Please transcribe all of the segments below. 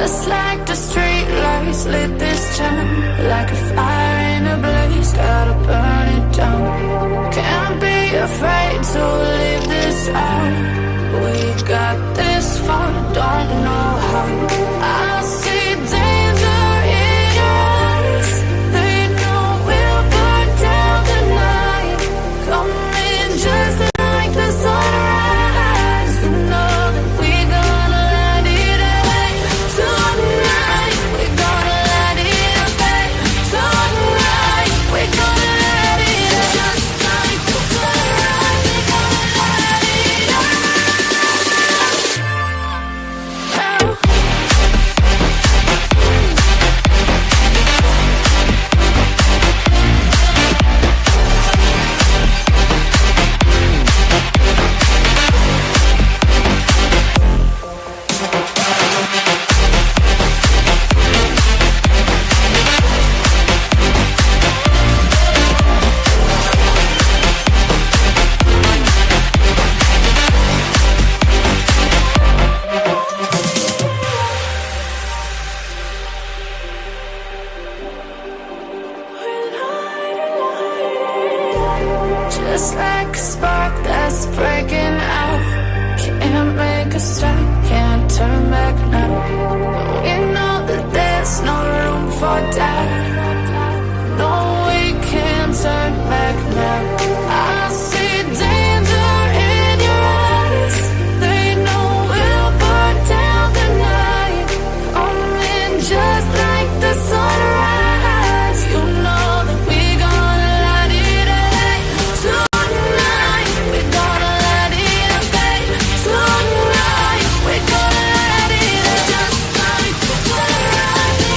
Just like the street lights lit this town, like a fire in a blaze, gotta burn it down. Can't be afraid to leave this out. We got this far, don't know how. I see danger in your eyes. They know we'll burn down the night. Coming just like the sunrise. You know that we're gonna light it up tonight. We're gonna light it up tonight. We're gonna light it up just like the sunrise. We're gonna light it up. Just like a spark that's breaking out. Can't make a stop, can't turn back now. We know that there's no room for doubt. No, we can't turn back now. I see danger in your eyes. They know we'll burn down the night. Coming just like the sunrise. You know that we're gonna light it up tonight. We're gonna light it up tonight. We're gonna light it up just like the sunrise. We're gonna light it up.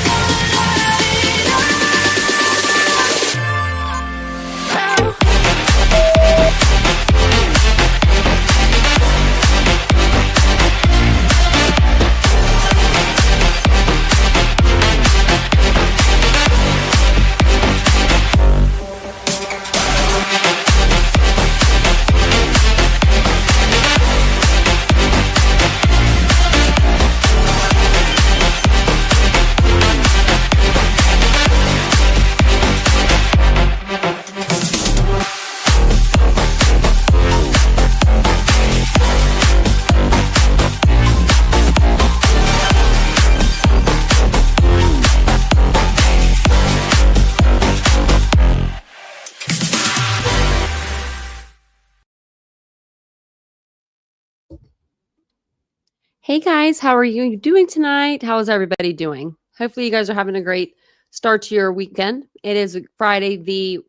Hey guys, how are you doing tonight? How is everybody doing? Hopefully you guys are having a great start to your weekend. It is Friday the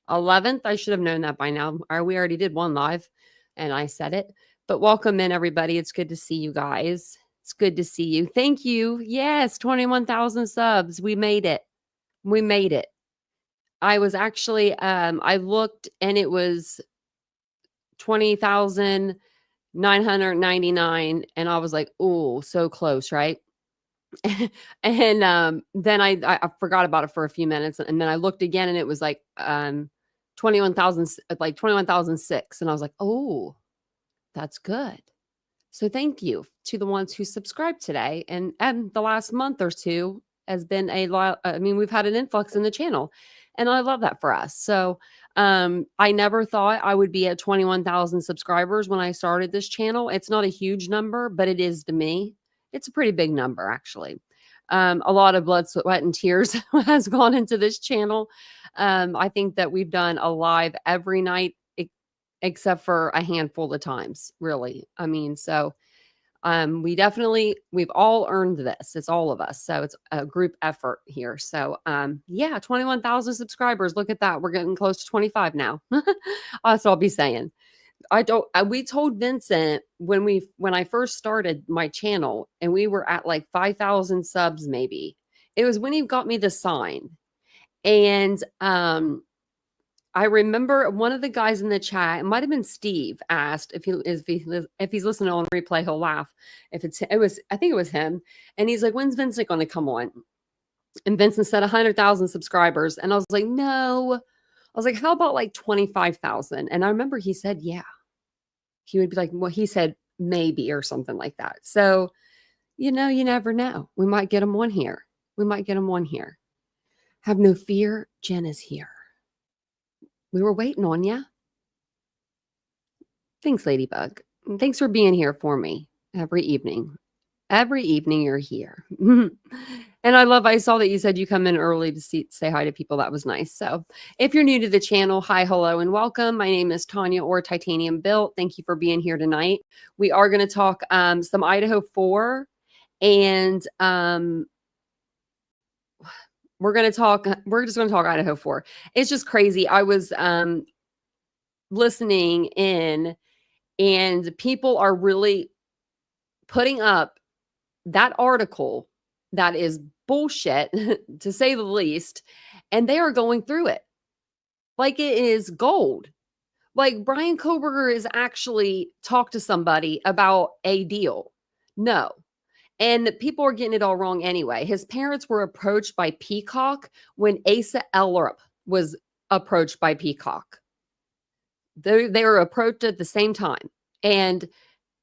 11th. I should have known that by now. We already did one live and I said it. But welcome in everybody. It's good to see you guys. It's good to see you. Thank you. Yes, 21,000 subs. We made it. We made it. I was actually I looked and it was 20,999 and I was like, oh, so close, right? And then I forgot about it for a few minutes and then I looked again and it was like 21,000, like 21,006, and I was like, oh, that's good. So thank you to the ones who subscribed today, and the last month or two has been a lot. I mean, we've had an influx in the channel, and I love that for us. So I never thought I would be at 21,000 subscribers when I started this channel. It's not a huge number, but it is to me. It's a pretty big number, actually. A lot of blood, sweat, and tears has gone into this channel. I think that we've done a live every night except for a handful of times, really. I mean, so we've all earned this. It's all of us. So it's a group effort here. So yeah, 21,000 subscribers. Look at that. We're getting close to 25 now. That's what I'll be saying. We told Vincent when I first started my channel and we were at like 5,000 subs, maybe. It was when he got me the sign. And I remember one of the guys in the chat, it might have been Steve, asked if he's listening on replay, he'll laugh. I think it was him. And he's like, when's Vincent going to come on? And Vincent said 100,000 subscribers. And I was like, no. I was like, how about like 25,000? And I remember he said, yeah. He would be like, well, he said maybe or something like that. So You know, you never know. We might get them one here. We might get them one here. Have no fear. Jen is here. We were waiting on you. Thanks, Ladybug. And thanks for being here for me every evening. Every evening you're here. And I saw that you said you come in early to say hi to people. That was nice. So if you're new to the channel, hi, hello, and welcome. My name is Tanya or TitaniumBuilt. Thank you for being here tonight. We are going to talk some Idaho 4 and we're just going to talk Idaho 4. It's just crazy. I was listening in and people are really putting up that article that is bullshit, to say the least, and they are going through it like it is gold. Like Brian Koberger is actually talked to somebody about a deal. No. And people are getting it all wrong anyway. His parents were approached by Peacock when Asa Ellerup was approached by Peacock. They were approached at the same time. And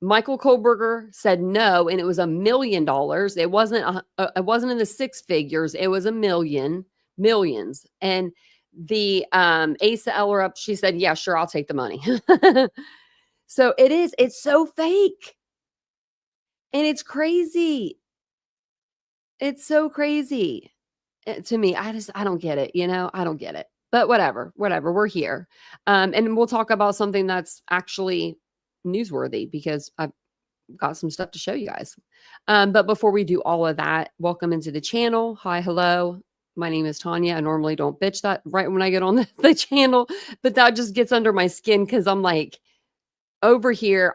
Michael Koberger said no, and it was $1 million. It wasn't in the six figures. It was millions. And the Asa Ellerup, she said, yeah, sure, I'll take the money. So it's so fake. And it's crazy. It's so crazy to me. I don't get it. I don't get it. But whatever, we're here. And we'll talk about something that's actually newsworthy because I've got some stuff to show you guys. But before we do all of that, welcome into the channel. Hi, hello. My name is Tanya. I normally don't bitch that right when I get on the channel, but that just gets under my skin because I'm like, I'm over here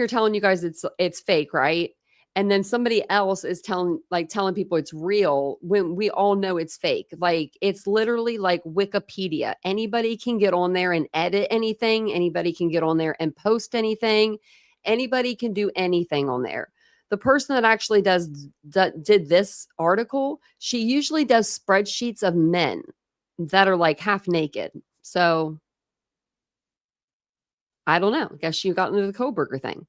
telling you guys it's fake, right? And then somebody else is telling people it's real when we all know it's fake. Like it's literally like Wikipedia. Anybody can get on there and edit anything. Anybody can get on there and post anything. Anybody can do anything on there. The person that actually did this article, she usually does spreadsheets of men that are like half naked. So I don't know. I guess she got into the Koberger thing.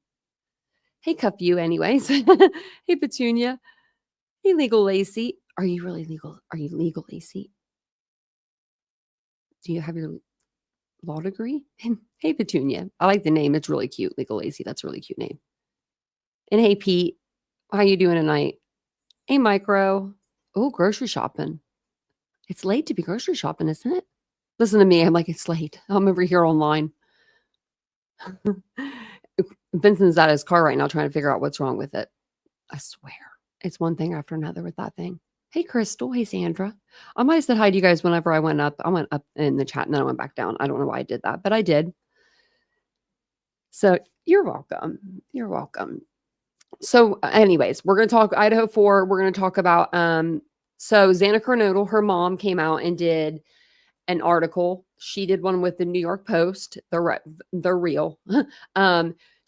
Hey, Cuff you anyways. Hey, Petunia. Hey, Legal Lacey. Are you really legal? Are you legal, Lacey? Do you have your law degree? Hey, Petunia. I like the name. It's really cute. Legal Lacey. That's a really cute name. And hey, Pete. How you doing tonight? Hey, Micro. Oh, grocery shopping. It's late to be grocery shopping, isn't it? Listen to me. I'm like, it's late. I'm over here online. Vincent's at his car right now trying to figure out what's wrong with it. I swear. It's one thing after another with that thing. Hey, Crystal. Hey, Sandra. I might have said hi to you guys whenever I went up. I went up in the chat and then I went back down. I don't know why I did that, but I did. So you're welcome. You're welcome. So anyways, we're going to talk Idaho 4. We're going to talk about, so Xana Kernodle, her mom came out and did an article. She did one with the New York Post. They're real.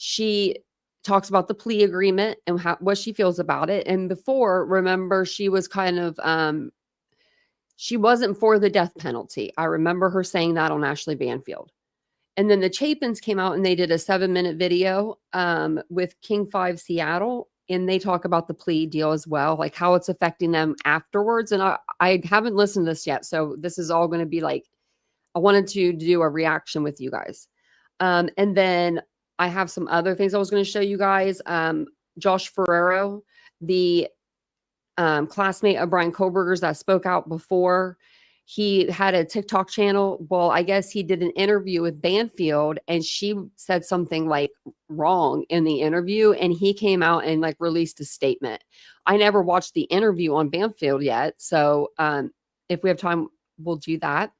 She talks about the plea agreement and what she feels about it. And before, remember, she was kind of, she wasn't for the death penalty. I remember her saying that on Ashley Banfield. And then the Chapins came out and they did a 7-minute video with King 5 Seattle. And they talk about the plea deal as well, like how it's affecting them afterwards. And I haven't listened to this yet. So this is all going to be like, I wanted to do a reaction with you guys. And then I have some other things I was going to show you guys. Josh Ferraro, the classmate of Brian Koberger's that spoke out before, he had a TikTok channel. Well, I guess he did an interview with Banfield and she said something like wrong in the interview. And he came out and like released a statement. I never watched the interview on Banfield yet. So if we have time, we'll do that.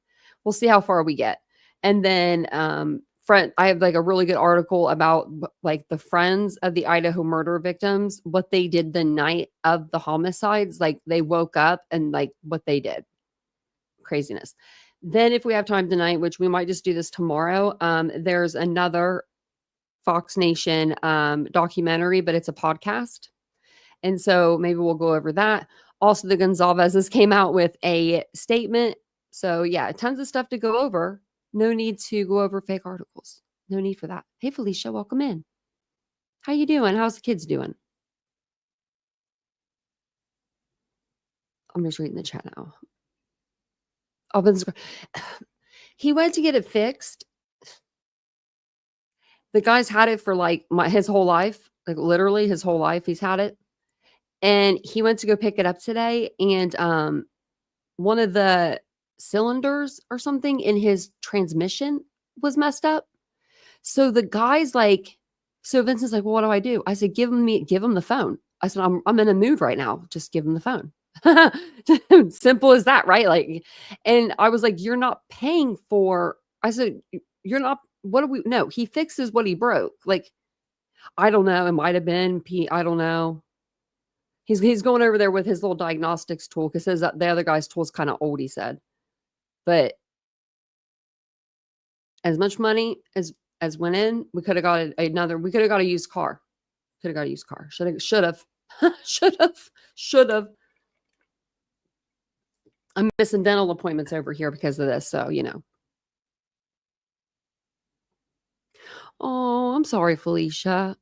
We'll see how far we get. And then I have like a really good article about like the friends of the Idaho murder victims, what they did the night of the homicides. Like they woke up and like what they did. Craziness. Then if we have time tonight, which we might just do this tomorrow, there's another Fox Nation documentary, but it's a podcast. And so maybe we'll go over that. Also, the Gonzalez's came out with a statement. So yeah, tons of stuff to go over. No need to go over fake articles. No need for that. Hey, Felicia, welcome in. How you doing? How's the kids doing? I'm just reading the chat now. He went to get it fixed. The guy's had it for like his whole life, like literally his whole life. He's had it. And he went to go pick it up today. And one of the cylinders or something in his transmission was messed up. So the guy's like, so Vincent's like, well, what do I do? I said, give him the phone. I said, I'm in a mood right now. Just give him the phone. Simple as that, right? Like, and I was like, you're not paying for, I said, you're not, what do we, no, he fixes what he broke. Like, I don't know. It might've been I don't know. He's going over there with his little diagnostics tool because the other guy's tool is kind of old, he said. But as much money as went in, we could have got a used car. Could have got a used car. Should have. I'm missing dental appointments over here because of this. So, you know. Oh, I'm sorry, Felicia.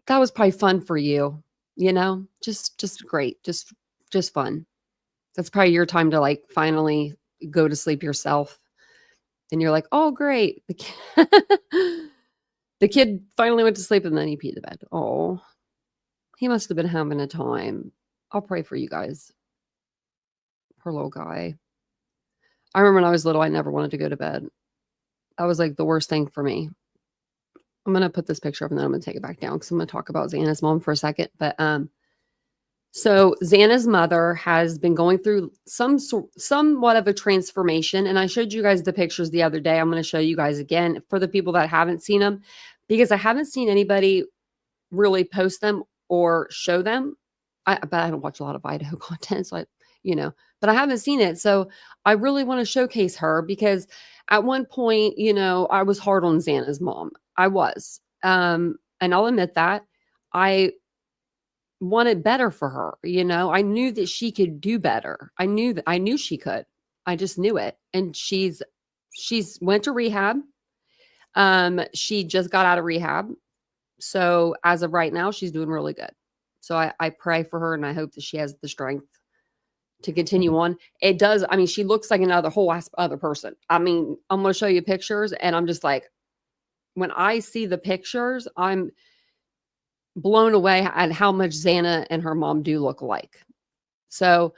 That was probably fun for you. You know, just great. Just fun. That's probably your time to like finally go to sleep yourself. And you're like, oh, great. The kid finally went to sleep and then he peed the bed. Oh, he must have been having a time. I'll pray for you guys. Poor little guy. I remember when I was little, I never wanted to go to bed. That was like the worst thing for me. I'm going to put this picture up and then I'm going to take it back down because I'm going to talk about Xana's mom for a second. But so Xana's mother has been going through somewhat of a transformation. And I showed you guys the pictures the other day. I'm going to show you guys again for the people that haven't seen them, because I haven't seen anybody really post them or show them. But I don't watch a lot of Idaho content. So but I haven't seen it. So I really want to showcase her because at one point, I was hard on Xana's mom. I was. And I'll admit that. I wanted better for her. I knew that she could do better. I knew she could. I just knew it. And she's went to rehab. She just got out of rehab. So as of right now, she's doing really good. So I pray for her and I hope that she has the strength to continue on. It does. I mean, she looks like another whole other person. I mean, I'm going to show you pictures and I'm just like, when I see the pictures, I'm blown away at how much Xana and her mom do look alike. So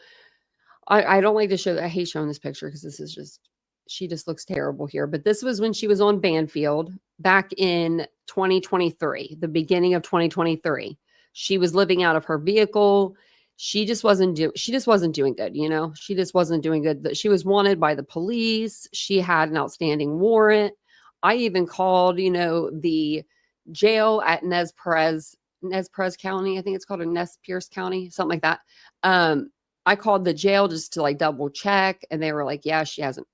I don't like to show that. I hate showing this picture because she just looks terrible here. But this was when she was on Banfield back in 2023, the beginning of 2023. She was living out of her vehicle. She just wasn't doing good. She just wasn't doing good. She was wanted by the police. She had an outstanding warrant. I even called, the jail at Nez Perez County. I think it's called Nez Perce County, something like that. I called the jail just to like double check. And they were like, yeah, she hasn't.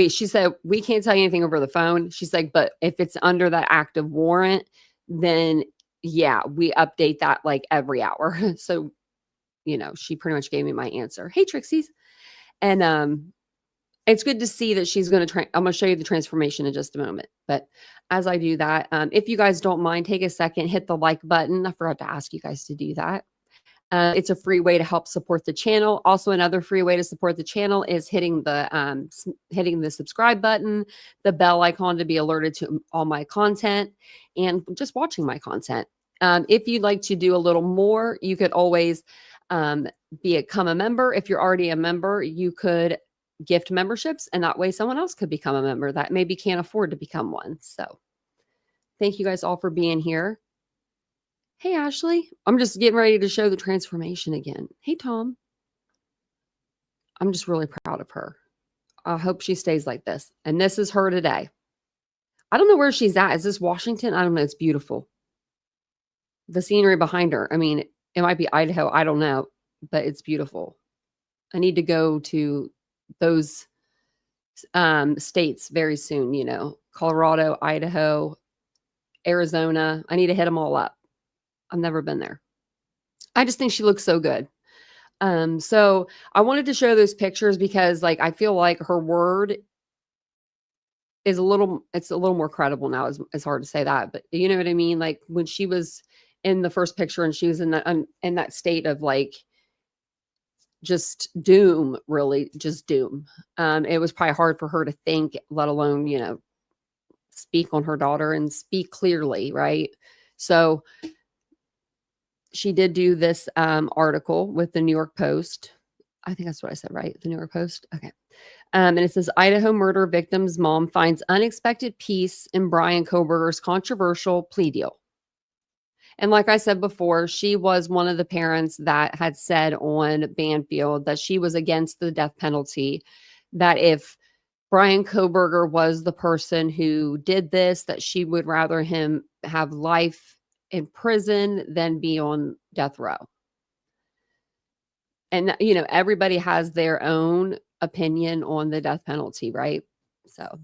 She said, we can't tell you anything over the phone. She's like, but if it's under that active warrant, then yeah, we update that like every hour. So, she pretty much gave me my answer. Hey, Trixies. And, it's good to see that she's going to I'm going to show you the transformation in just a moment. But as I do that, if you guys don't mind, take a second, hit the like button. I forgot to ask you guys to do that. It's a free way to help support the channel. Also, another free way to support the channel is hitting the subscribe button, the bell icon to be alerted to all my content, and just watching my content. If you'd like to do a little more, you could always become a member. If you're already a member, you could gift memberships, and that way someone else could become a member that maybe can't afford to become one. So thank you guys all for being here. Hey, Ashley. I'm just getting ready to show the transformation again. Hey, Tom. I'm just really proud of her. I hope she stays like this. And this is her today. I don't know where she's at. Is this Washington? I don't know. It's beautiful. The scenery behind her. I mean, it might be Idaho. I don't know, but it's beautiful. I need to go to those states very soon, Colorado, Idaho, Arizona. I need to hit them all up. I've never been there. I just think she looks so good. So I wanted to show those pictures because like, I feel like her word is it's a little more credible now. It's hard to say that, but you know what I mean? Like when she was in the first picture and she was in that state of like, just doom, really, just doom. It was probably hard for her to think, let alone, speak on her daughter and speak clearly, right? So she did do this article with the New York Post. I think that's what I said, right? The New York Post. Okay. And it says, Idaho murder victim's mom finds unexpected peace in Brian Koberger's controversial plea deal. And like I said before, she was one of the parents that had said on Banfield that she was against the death penalty, that if Brian Koberger was the person who did this, that she would rather him have life in prison than be on death row. And, everybody has their own opinion on the death penalty, right? So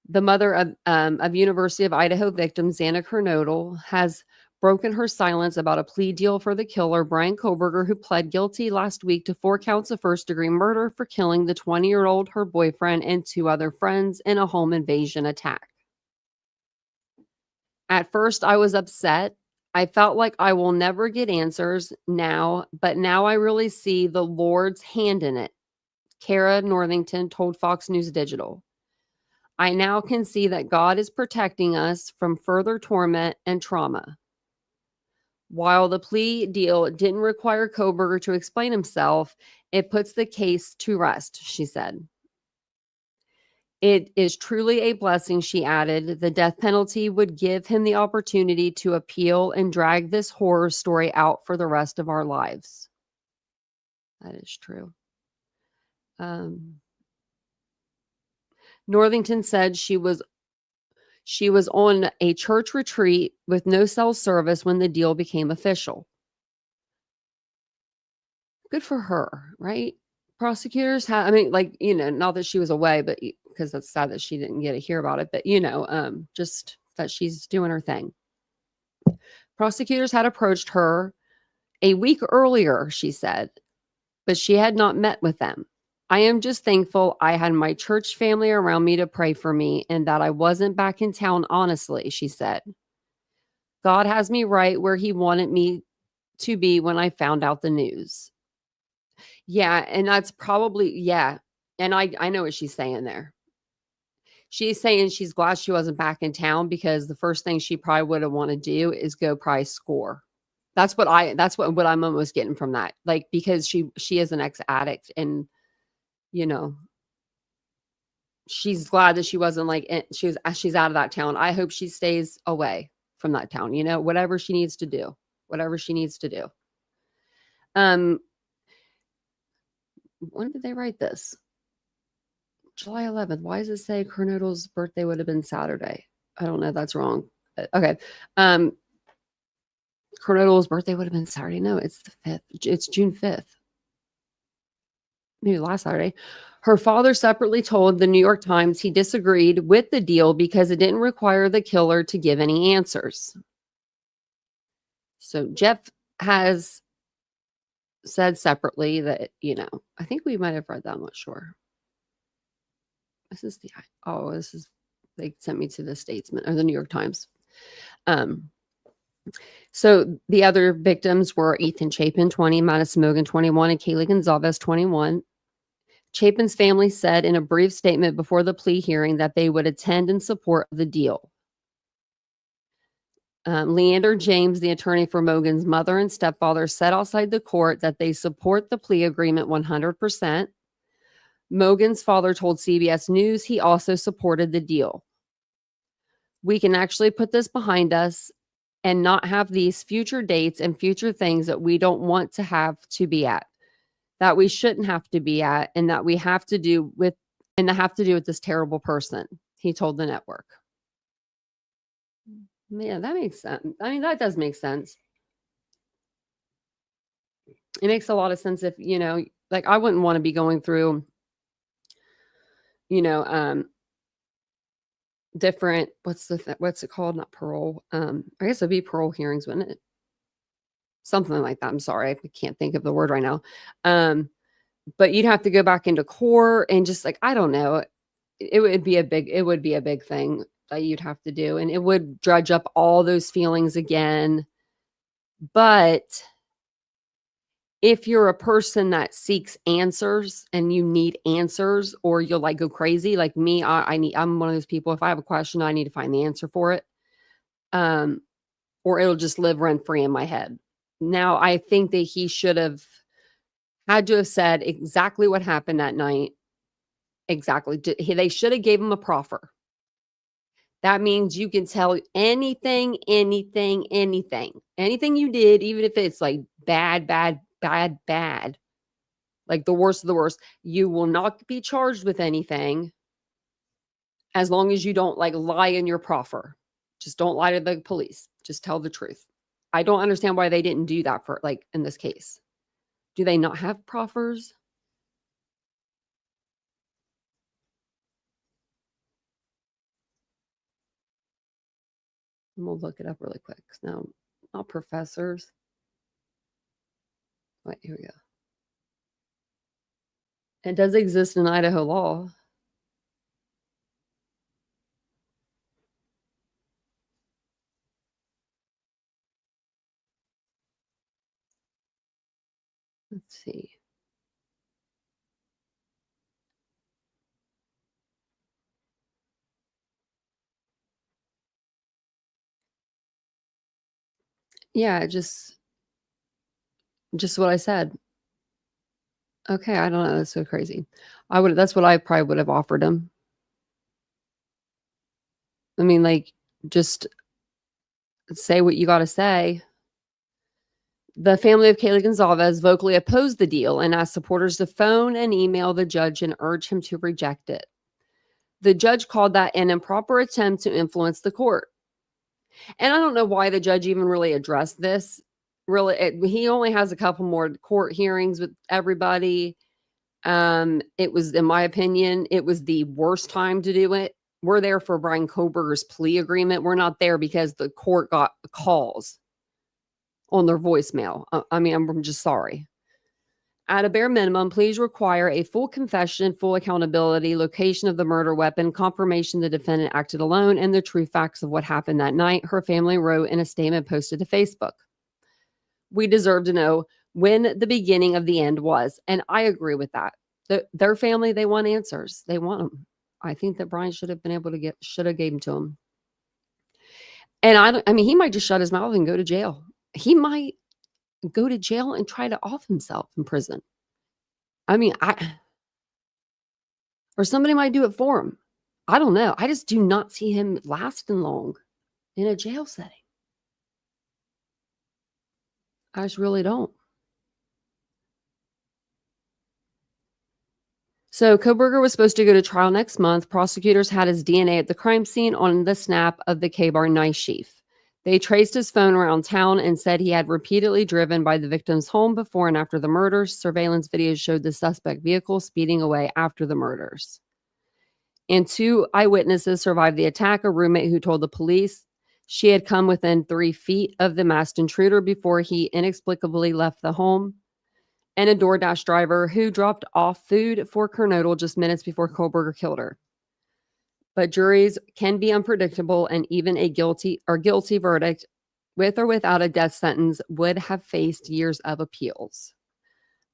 the mother of University of Idaho victim, Xana Kernodle, has broken her silence about a plea deal for the killer, Brian Koberger, who pled guilty last week to 4 counts of first-degree murder for killing the 20-year-old, her boyfriend, and 2 other friends in a home invasion attack. At first, I was upset. I felt like I will never get answers now, but now I really see the Lord's hand in it, Kara Northington told Fox News Digital. I now can see that God is protecting us from further torment and trauma. While the plea deal didn't require Koberger to explain himself, it puts the case to rest, she said. It is truly a blessing, she added. The death penalty would give him the opportunity to appeal and drag this horror story out for the rest of our lives. That is true. Northington said she was on a church retreat with no cell service when the deal became official. Good for her, right? Prosecutors have, not that she was away, but because that's sad that she didn't get to hear about it, but just that she's doing her thing. Prosecutors had approached her a week earlier, she said, but she had not met with them. I am just thankful I had my church family around me to pray for me and that I wasn't back in town, honestly, she said. God has me right where he wanted me to be when I found out the news. Yeah, and that's probably, yeah. And I know what she's saying there. She's saying she's glad she wasn't back in town because the first thing she probably would have wanted to do is go probably score. That's what I'm almost getting from that. Like, because she is an ex-addict and, she's glad that she wasn't she's out of that town. I hope she stays away from that town, whatever she needs to do. When did they write this? July 11th. Why does it say Kernodle's birthday would have been Saturday? I don't know. That's wrong. Okay. Kernodle's birthday would have been Saturday. No, it's the 5th. It's June 5th. Maybe last Saturday. Her father separately told the New York Times he disagreed with the deal because it didn't require the killer to give any answers. So Jeff has said separately that, I think we might have read that. I'm not sure. They sent me to the Statesman or the New York Times. So the other victims were Ethan Chapin, 20, Madison Mogan, 21, and Kaylee Gonzalez, 21. Chapin's family said in a brief statement before the plea hearing that they would attend and support the deal. Leander James, the attorney for Mogan's mother and stepfather, said outside the court that they support the plea agreement 100%. Mogan's father told CBS News he also supported the deal. We can actually put this behind us and not have these future dates and future things that we don't want to have to be at, that we shouldn't have to be at, and that we have to do with this terrible person, he told the network. Man, that makes sense. I mean, that does make sense. It makes a lot of sense if, I wouldn't want to be going through, different, what's it called? Not parole. I guess it'd be parole hearings, wouldn't it? Something like that. I'm sorry. I can't think of the word right now. But you'd have to go back into court and just I don't know. It would be a big thing that you'd have to do. And it would dredge up all those feelings again. But if you're a person that seeks answers and you need answers, or you'll like go crazy like me, I'm one of those people. If I have a question, I need to find the answer for it. Um, or it'll just live rent free in my head. Now, I think that he should have had to have said exactly what happened that night. Exactly. They should have gave him a proffer. That means you can tell anything, anything, anything. Anything you did, even if it's like bad, bad, bad, bad, like the worst of the worst, you will not be charged with anything as long as you don't like lie in your proffer. Just don't lie to the police. Just tell the truth. I don't understand why they didn't do that for like in this case. Do they not have proffers? I'm gonna look it up really quick. No, not professors. Wait, here we go. It does exist in Idaho law. Let's see. Yeah, just what I said. Okay, I don't know. That's so crazy. That's what I probably would have offered him. I mean, like, just say what you got to say. The family of Kaylee Gonzalez vocally opposed the deal and asked supporters to phone and email the judge and urge him to reject it. The judge called that an improper attempt to influence the court. And I don't know why the judge even really addressed this. Really, he only has a couple more court hearings with everybody. It was, in my opinion, it was the worst time to do it. We're there for Brian Koberger's plea agreement. We're not there because the court got calls on their voicemail. I mean, I'm just sorry. At a bare minimum, please require a full confession, full accountability, location of the murder weapon, confirmation the defendant acted alone, and the true facts of what happened that night, her family wrote in a statement posted to Facebook. We deserve to know when the beginning of the end was. And I agree with that. Their family, they want answers. They want them. I think that Brian should have been able to should have gave them to him. And I mean, he might just shut his mouth and go to jail. He might go to jail and try to off himself in prison. I mean, or somebody might do it for him. I don't know. I just do not see him lasting long in a jail setting. I just really don't. So Koberger was supposed to go to trial next month. Prosecutors had his DNA at the crime scene on the snap of the K-Bar knife sheath. They traced his phone around town and said he had repeatedly driven by the victim's home before and after the murders. Surveillance videos showed the suspect vehicle speeding away after the murders. And 2 eyewitnesses survived the attack, a roommate who told the police she had come within 3 feet of the masked intruder before he inexplicably left the home, and a DoorDash driver who dropped off food for Kernodle just minutes before Koberger killed her. But juries can be unpredictable, and even a guilty verdict, with or without a death sentence, would have faced years of appeals.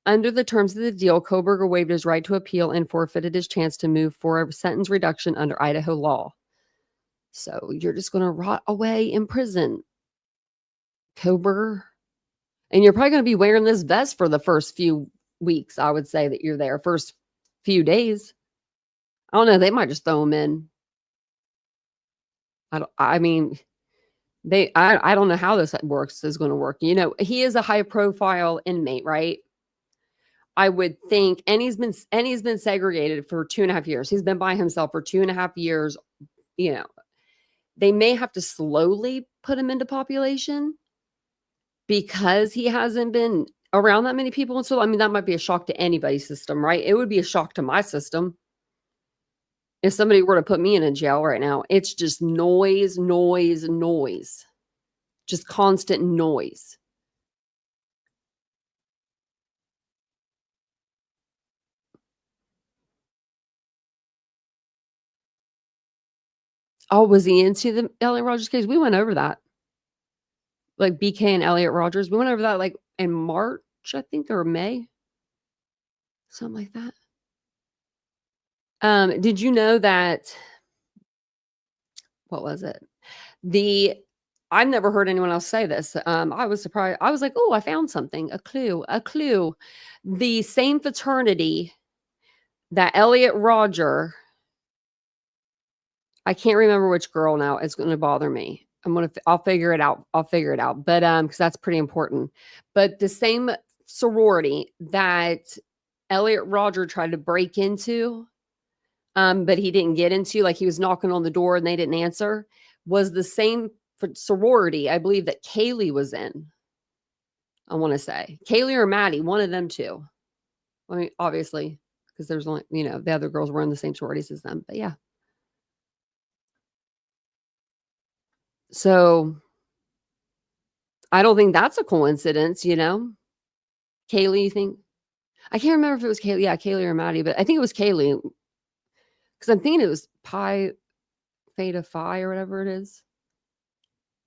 Under the terms of the deal, Koberger waived his right to appeal and forfeited his chance to move for a sentence reduction under Idaho law. So you're just going to rot away in prison, Koberger. And you're probably going to be wearing this vest for the first few weeks, I would say, that you're there. First few days. I don't know. They might just throw him in. I don't know how this is going to work. You know, he is a high profile inmate, right? I would think, and he's been segregated for 2.5 years. He's been by himself for 2.5 years. You know, they may have to slowly put him into population because he hasn't been around that many people. And so, I mean, that might be a shock to anybody's system, right? It would be a shock to my system. If somebody were to put me in a jail right now, it's just noise, noise, noise. Just constant noise. Oh, was he into the Elliot Rogers case? We went over that. Like BK and Elliot Rogers. We went over that like in March. I think, or May, something like that. Did you know that? What was it? I've never heard anyone else say this. I was surprised. I was like, oh, I found something, a clue. The same fraternity that Elliot Roger, I can't remember which girl now. It's going to bother me. I'll figure it out. But because that's pretty important. But the same sorority that Elliot Roger tried to break into, but he didn't get into, like he was knocking on the door and they didn't answer, was the same sorority, I believe, that Kaylee was in. I want to say Kaylee or Maddie, one of them two. I mean, obviously, because there's only, the other girls were in the same sororities as them. But yeah. So I don't think that's a coincidence, Kaylee, you think? I can't remember if it was Kaylee. Yeah, Kaylee or Maddie, but I think it was Kaylee. Because I'm thinking it was Pi Theta Phi or whatever it is.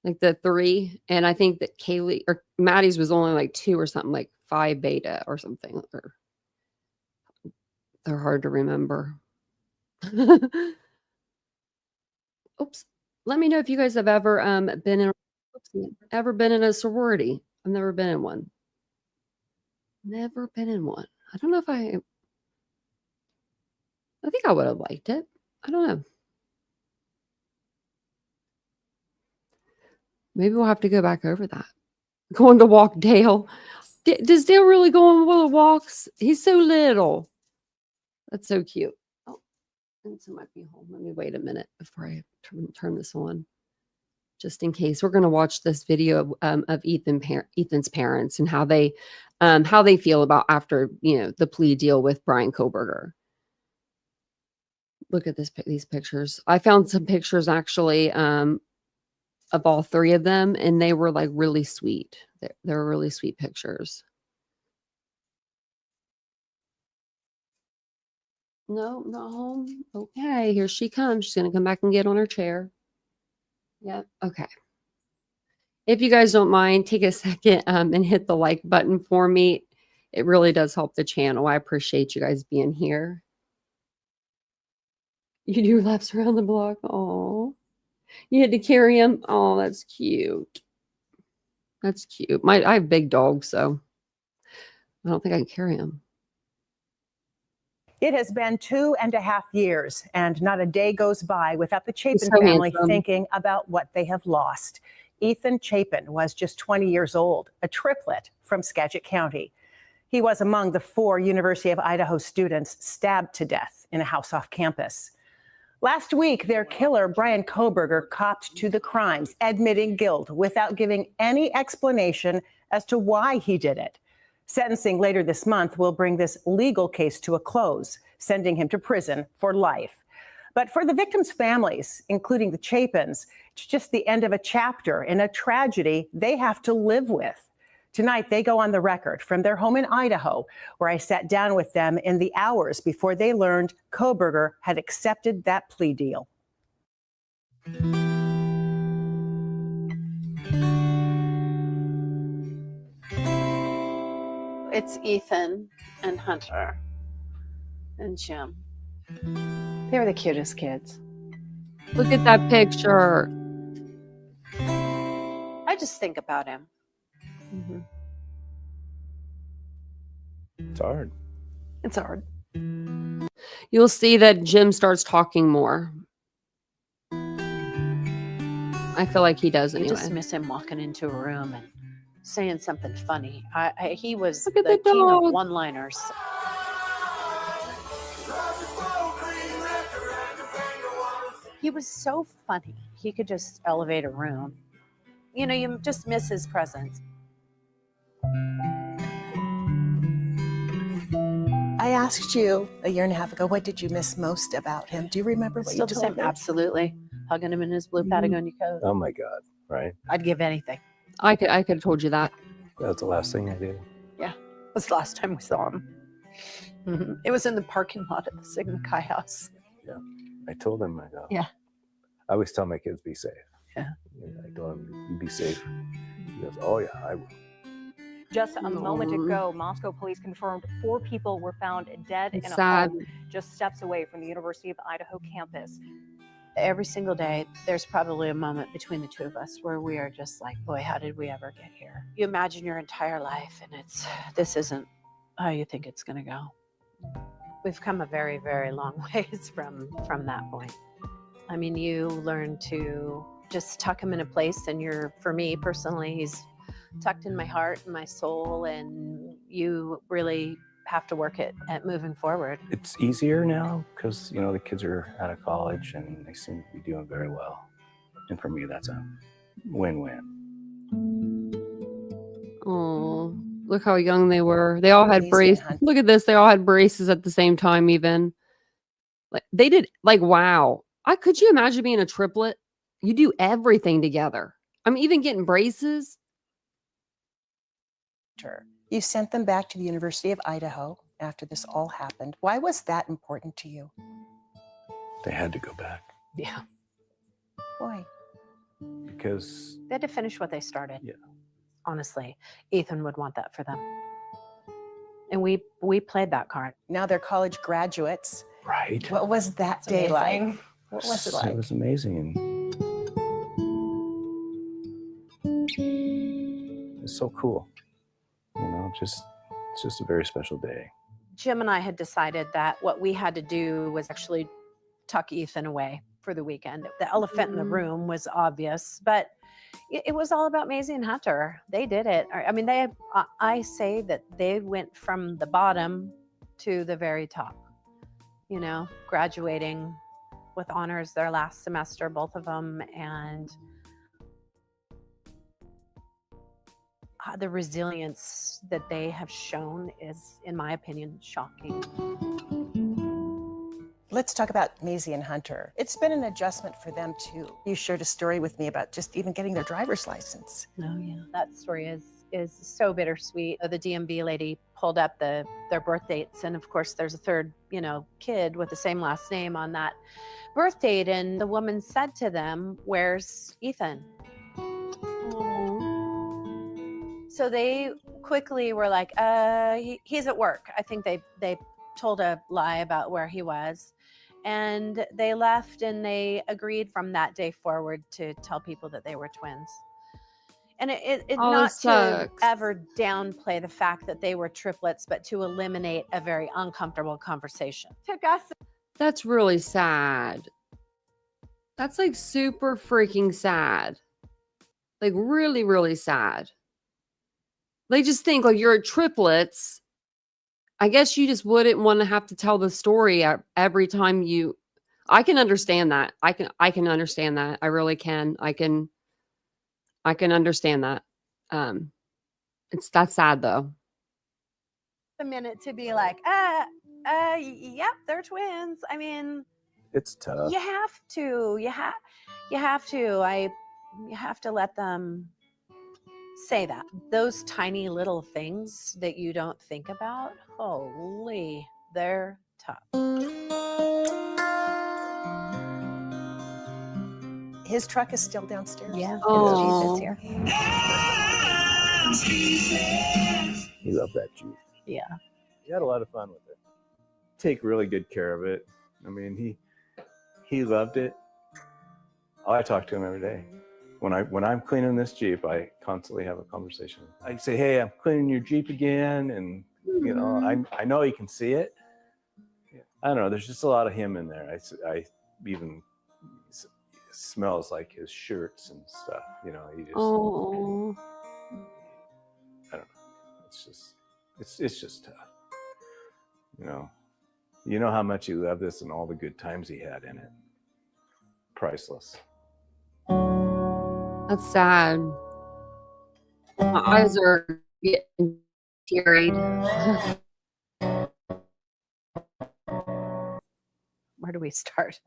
Like the 3. And I think that Kaylee or Maddie's was only like 2 or something, like Phi Beta or something. Or they're hard to remember. Oops. Let me know if you guys have ever been in a sorority. I've never been in one. Never been in one. I don't know if I think I would have liked it. I don't know. Maybe we'll have to go back over that. Going to walk Dale. Does Dale really go on little walks? He's so little. That's so cute. Oh, Vincent might be home. Let me wait a minute before I turn this on, just in case. We're going to watch this video of Ethan's parents and how they feel about after the plea deal with Brian Kohberger. Look at these pictures. I found some pictures actually of all 3 of them, and they were like really sweet. They're really sweet pictures. No, not home. Okay, here she comes. She's going to come back and get on her chair. Yep. Okay. If you guys don't mind, take a second and hit the like button for me. It really does help the channel. I appreciate you guys being here. You do laps around the block. Oh, you had to carry him. Oh, that's cute. That's cute. I have big dogs, so I don't think I can carry him. It has been 2.5 years, and not a day goes by without the Chapin family thinking about what they have lost. Ethan Chapin was just 20 years old, a triplet from Skagit County. He was among the 4 University of Idaho students stabbed to death in a house off campus. Last week, their killer, Brian Kohberger, copped to the crimes, admitting guilt without giving any explanation as to why he did it. Sentencing later this month will bring this legal case to a close, sending him to prison for life. But for the victims' families, including the Chapins, it's just the end of a chapter in a tragedy they have to live with. Tonight, they go on the record from their home in Idaho, where I sat down with them in the hours before they learned Kohberger had accepted that plea deal. It's Ethan and Hunter and Jim. They were the cutest kids. Look at that picture. I just think about him. Mm-hmm. It's hard. It's hard. You'll see that Jim starts talking more. I feel like he does anyway. I just miss him walking into a room and saying something funny. He was Look at the king dog. of one-liners. He was so funny. He could just elevate a room. You just miss his presence. I asked you 1.5 years ago, what did you miss most about him? Do you remember what Still you the told same. me? Absolutely. Hugging him in his blue Patagonia coat. Oh my God, right? I'd give anything. I could have told you that. That's the last thing I did. Yeah. It was the last time we saw him. Mm-hmm. It was in the parking lot at the Sigma Chi house. Yeah. I told him, I go. Yeah. I always tell my kids, be safe. Yeah. I told him, you be safe. He goes, oh yeah, I will. Just a moment ago, Moscow police confirmed 4 people were found dead in a sad. home just steps away from the University of Idaho campus. Every single day, there's probably a moment between the two of us where we are just like, boy, how did we ever get here? You imagine your entire life, and this isn't how you think it's going to go. We've come a very, very long ways from that point. I mean, you learn to just tuck him in a place, and for me personally, he's tucked in my heart and my soul, and you really have to work at moving forward. It's easier now because, you know, the kids are out of college and they seem to be doing very well. And for me, that's a win-win. Oh, look how young they were. They all had braces. Look at this. They all had braces at the same time, even. Like they did, like, wow. Could you imagine being a triplet? You do everything together. I'm even getting braces. You sent them back to the University of Idaho after this all happened. Why was that important to you? They had to go back. Yeah. Why? Because they had to finish what they started. Yeah. Honestly, Ethan would want that for them. And we played that card. Now they're college graduates. Right. What was that day like? What was it like? It was amazing. It's so cool. You know, it's just a very special day. Jim and I had decided that what we had to do was actually tuck Ethan away for the weekend. The elephant in the room was obvious, but it was all about Maisie and Hunter. They did it. I mean, I say that they went from the bottom to the very top, you know, graduating with honors their last semester, both of them, and the resilience that they have shown is, in my opinion, shocking. Let's talk about Maisie and Hunter. It's been an adjustment for them too. You shared a story with me about just even getting their driver's license. Oh yeah, that story is so bittersweet. The DMV lady pulled up their birth dates, and of course there's a third, you know, kid with the same last name on that birth date, and the woman said to them, "Where's Ethan?" So they quickly were like, he's at work. I think they told a lie about where he was. And they left, and they agreed from that day forward to tell people that they were twins. And not to ever downplay the fact that they were triplets, but to eliminate a very uncomfortable conversation. Took us. That's really sad. That's like super freaking sad. Like really, really sad. They just think like you're triplets. I guess you just wouldn't want to have to tell the story every time you. I can understand that. I can understand that. I really can. I can understand that. That's sad though. A minute to be like, yep, they're twins. I mean, it's tough. You have to. You have to let them say that. Those tiny little things that you don't think about, holy, they're tough. His truck is still downstairs. Yeah. Oh. His Jeep is here. He loved that Jeep. Yeah. He had a lot of fun with it. Take really good care of it. I mean, he loved it. I talk to him every day. When I'm cleaning this Jeep, I constantly have a conversation. I say, "Hey, I'm cleaning your Jeep again," and you know, I know he can see it. I don't know. There's just a lot of him in there. I even smells like his shirts and stuff. You know, he just. Oh. I don't know. It's just tough. You know how much he loved this and all the good times he had in it. Priceless. That's sad. My eyes are getting teary. Where do we start?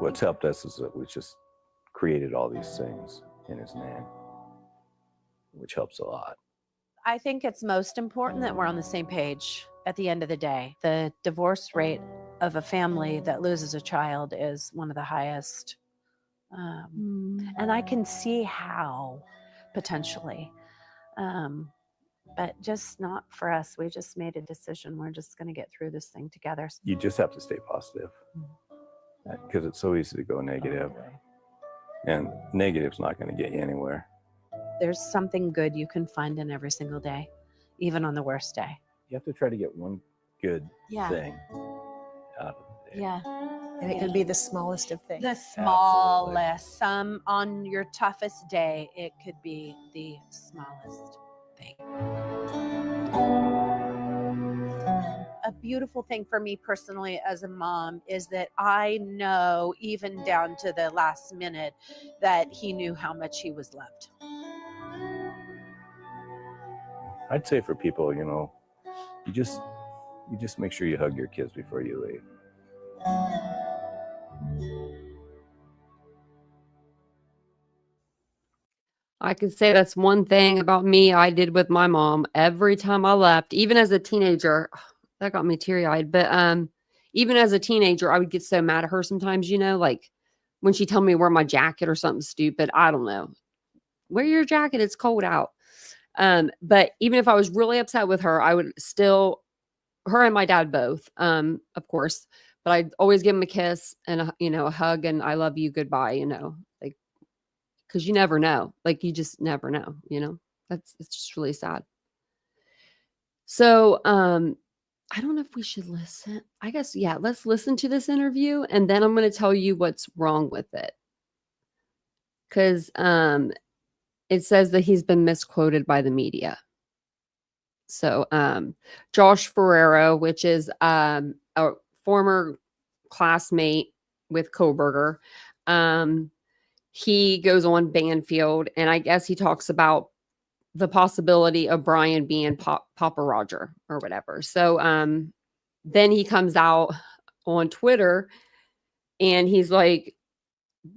What's helped us is that we just created all these things in his name, which helps a lot. I think it's most important that we're on the same page at the end of the day. The divorce rate of a family that loses a child is one of the highest. And I can see how potentially but just not for us. We just made a decision. We're just going to get through this thing together. You just have to stay positive because it's so easy to go negative, and negative's not going to get you anywhere. There's something good you can find in every single day, even on the worst day. You have to try to get one good thing out of the day. Yeah. And it can be the smallest of things. The smallest. Some on your toughest day, it could be the smallest thing. A beautiful thing for me personally as a mom is that I know, even down to the last minute, that he knew how much he was loved. I'd say for people, you just make sure you hug your kids before you leave. I could say that's one thing about me I did with my mom every time I left, even as a teenager. That got me teary-eyed. But even as a teenager, I would get so mad at her sometimes, like when she told me to wear my jacket or something stupid. I don't know. Wear your jacket. It's cold out. But even if I was really upset with her, I would still, her and my dad both, of course, but I'd always give him a kiss and a hug and I love you, goodbye, like, because you never know. Like, you just never know, it's just really sad. So, I don't know if we should listen. I guess, yeah, let's listen to this interview and then I'm going to tell you what's wrong with it. Because it says that he's been misquoted by the media. So, Josh Ferraro, which is a former classmate with Koberger, he goes on Banfield, and I guess he talks about the possibility of Brian being Papa Roger or whatever. So, then he comes out on Twitter, and he's like,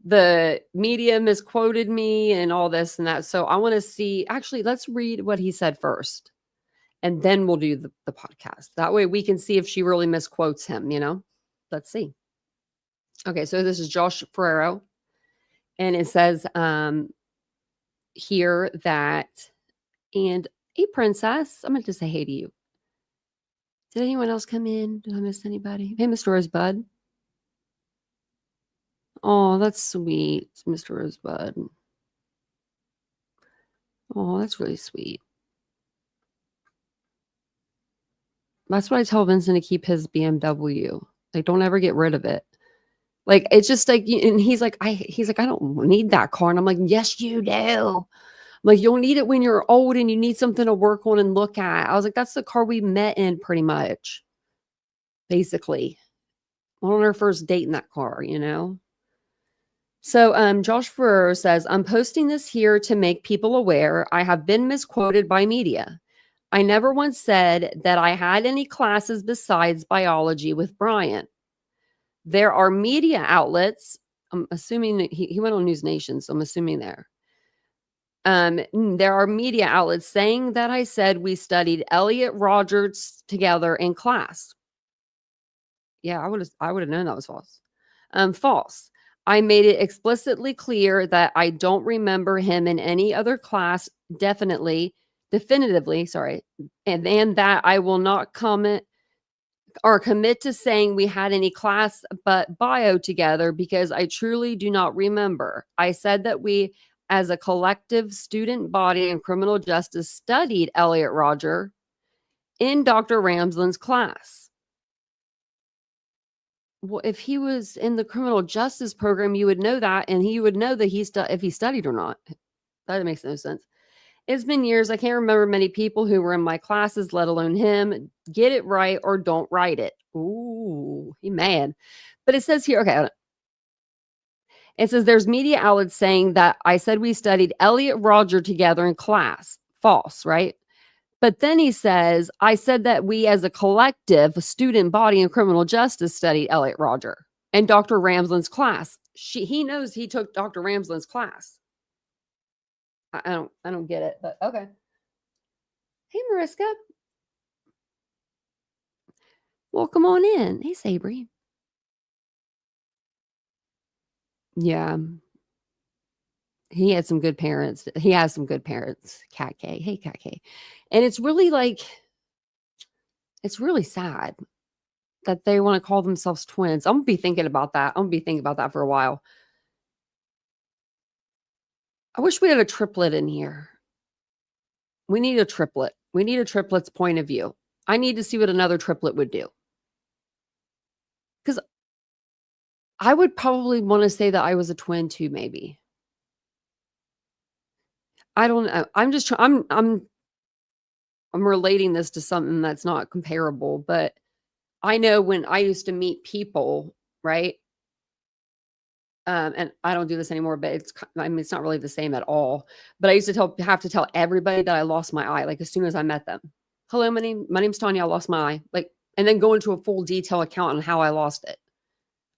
the media misquoted me and all this and that. So I want to see, actually, let's read what he said first. And then we'll do the podcast. That way we can see if she really misquotes him, Let's see. Okay, so this is Josh Ferraro. And it says here that, and hey, princess, I meant to say hey to you. Did anyone else come in? Did I miss anybody? Hey, Mr. Rosebud. Oh, that's sweet, Mr. Rosebud. Oh, that's really sweet. That's what I tell Vincent to keep his BMW. Like, don't ever get rid of it. Like, it's just like, and he's like, I don't need that car. And I'm like, yes, you do. I'm like, you'll need it when you're old and you need something to work on and look at. I was like, that's the car we met in pretty much. Basically. On our first date in that car, So Josh Ferraro says, I'm posting this here to make people aware I have been misquoted by media. I never once said that I had any classes besides biology with Brian. There are media outlets. I'm assuming that he went on News Nation, so I'm assuming there. There are media outlets saying that I said we studied Elliot Rodgers together in class. Yeah, I would have known that was false. False. I made it explicitly clear that I don't remember him in any other class, definitively, sorry, and that I will not comment or commit to saying we had any class but bio together because I truly do not remember. I said that we, as a collective student body in criminal justice, studied Elliot Rodger in Dr. Ramsland's class. Well, if he was in the criminal justice program, you would know that, and he would know that if he studied or not. That makes no sense. It's been years. I can't remember many people who were in my classes, let alone him. Get it right or don't write it. Ooh, he mad. But it says here, okay. It says there's media outlets saying that I said we studied Elliot Rodger together in class. False, right? But then he says, I said that we as a collective student body in criminal justice studied Elliot Rodger and Dr. Ramsland's class. He knows he took Dr. Ramsland's class. I don't get it, but okay. Hey, Mariska. Welcome on in. Hey, Sabri. Yeah. He had some good parents. He has some good parents. Cat K. Hey, Cat K. And it's really like, it's really sad that they want to call themselves twins. I'm going to be thinking about that. I'm going to be thinking about that for a while. I wish we had a triplet in here. We need a triplet. We need a triplet's point of view. I need to see what another triplet would do. Because I would probably want to say that I was a twin too, maybe. I don't know. I'm just trying. I'm relating this to something that's not comparable, but I know when I used to meet people, right? And I don't do this anymore, but it's not really the same at all. But I used to have to tell everybody that I lost my eye, like as soon as I met them. Hello, my name's Tanya. I lost my eye, like, and then go into a full detail account on how I lost it,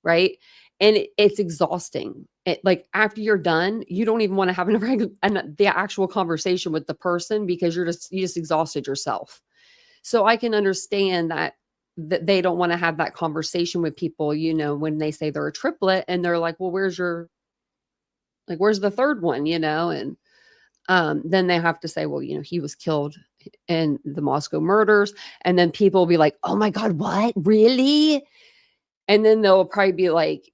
right? And it's exhausting. Like after you're done, you don't even want to have the actual conversation with the person because you just exhausted yourself. So I can understand that they don't want to have that conversation with people, when they say they're a triplet and they're like, well, where's the third one, and then they have to say, well, he was killed in the Moscow murders. And then people will be like, oh my God, what? Really? And then they'll probably be like,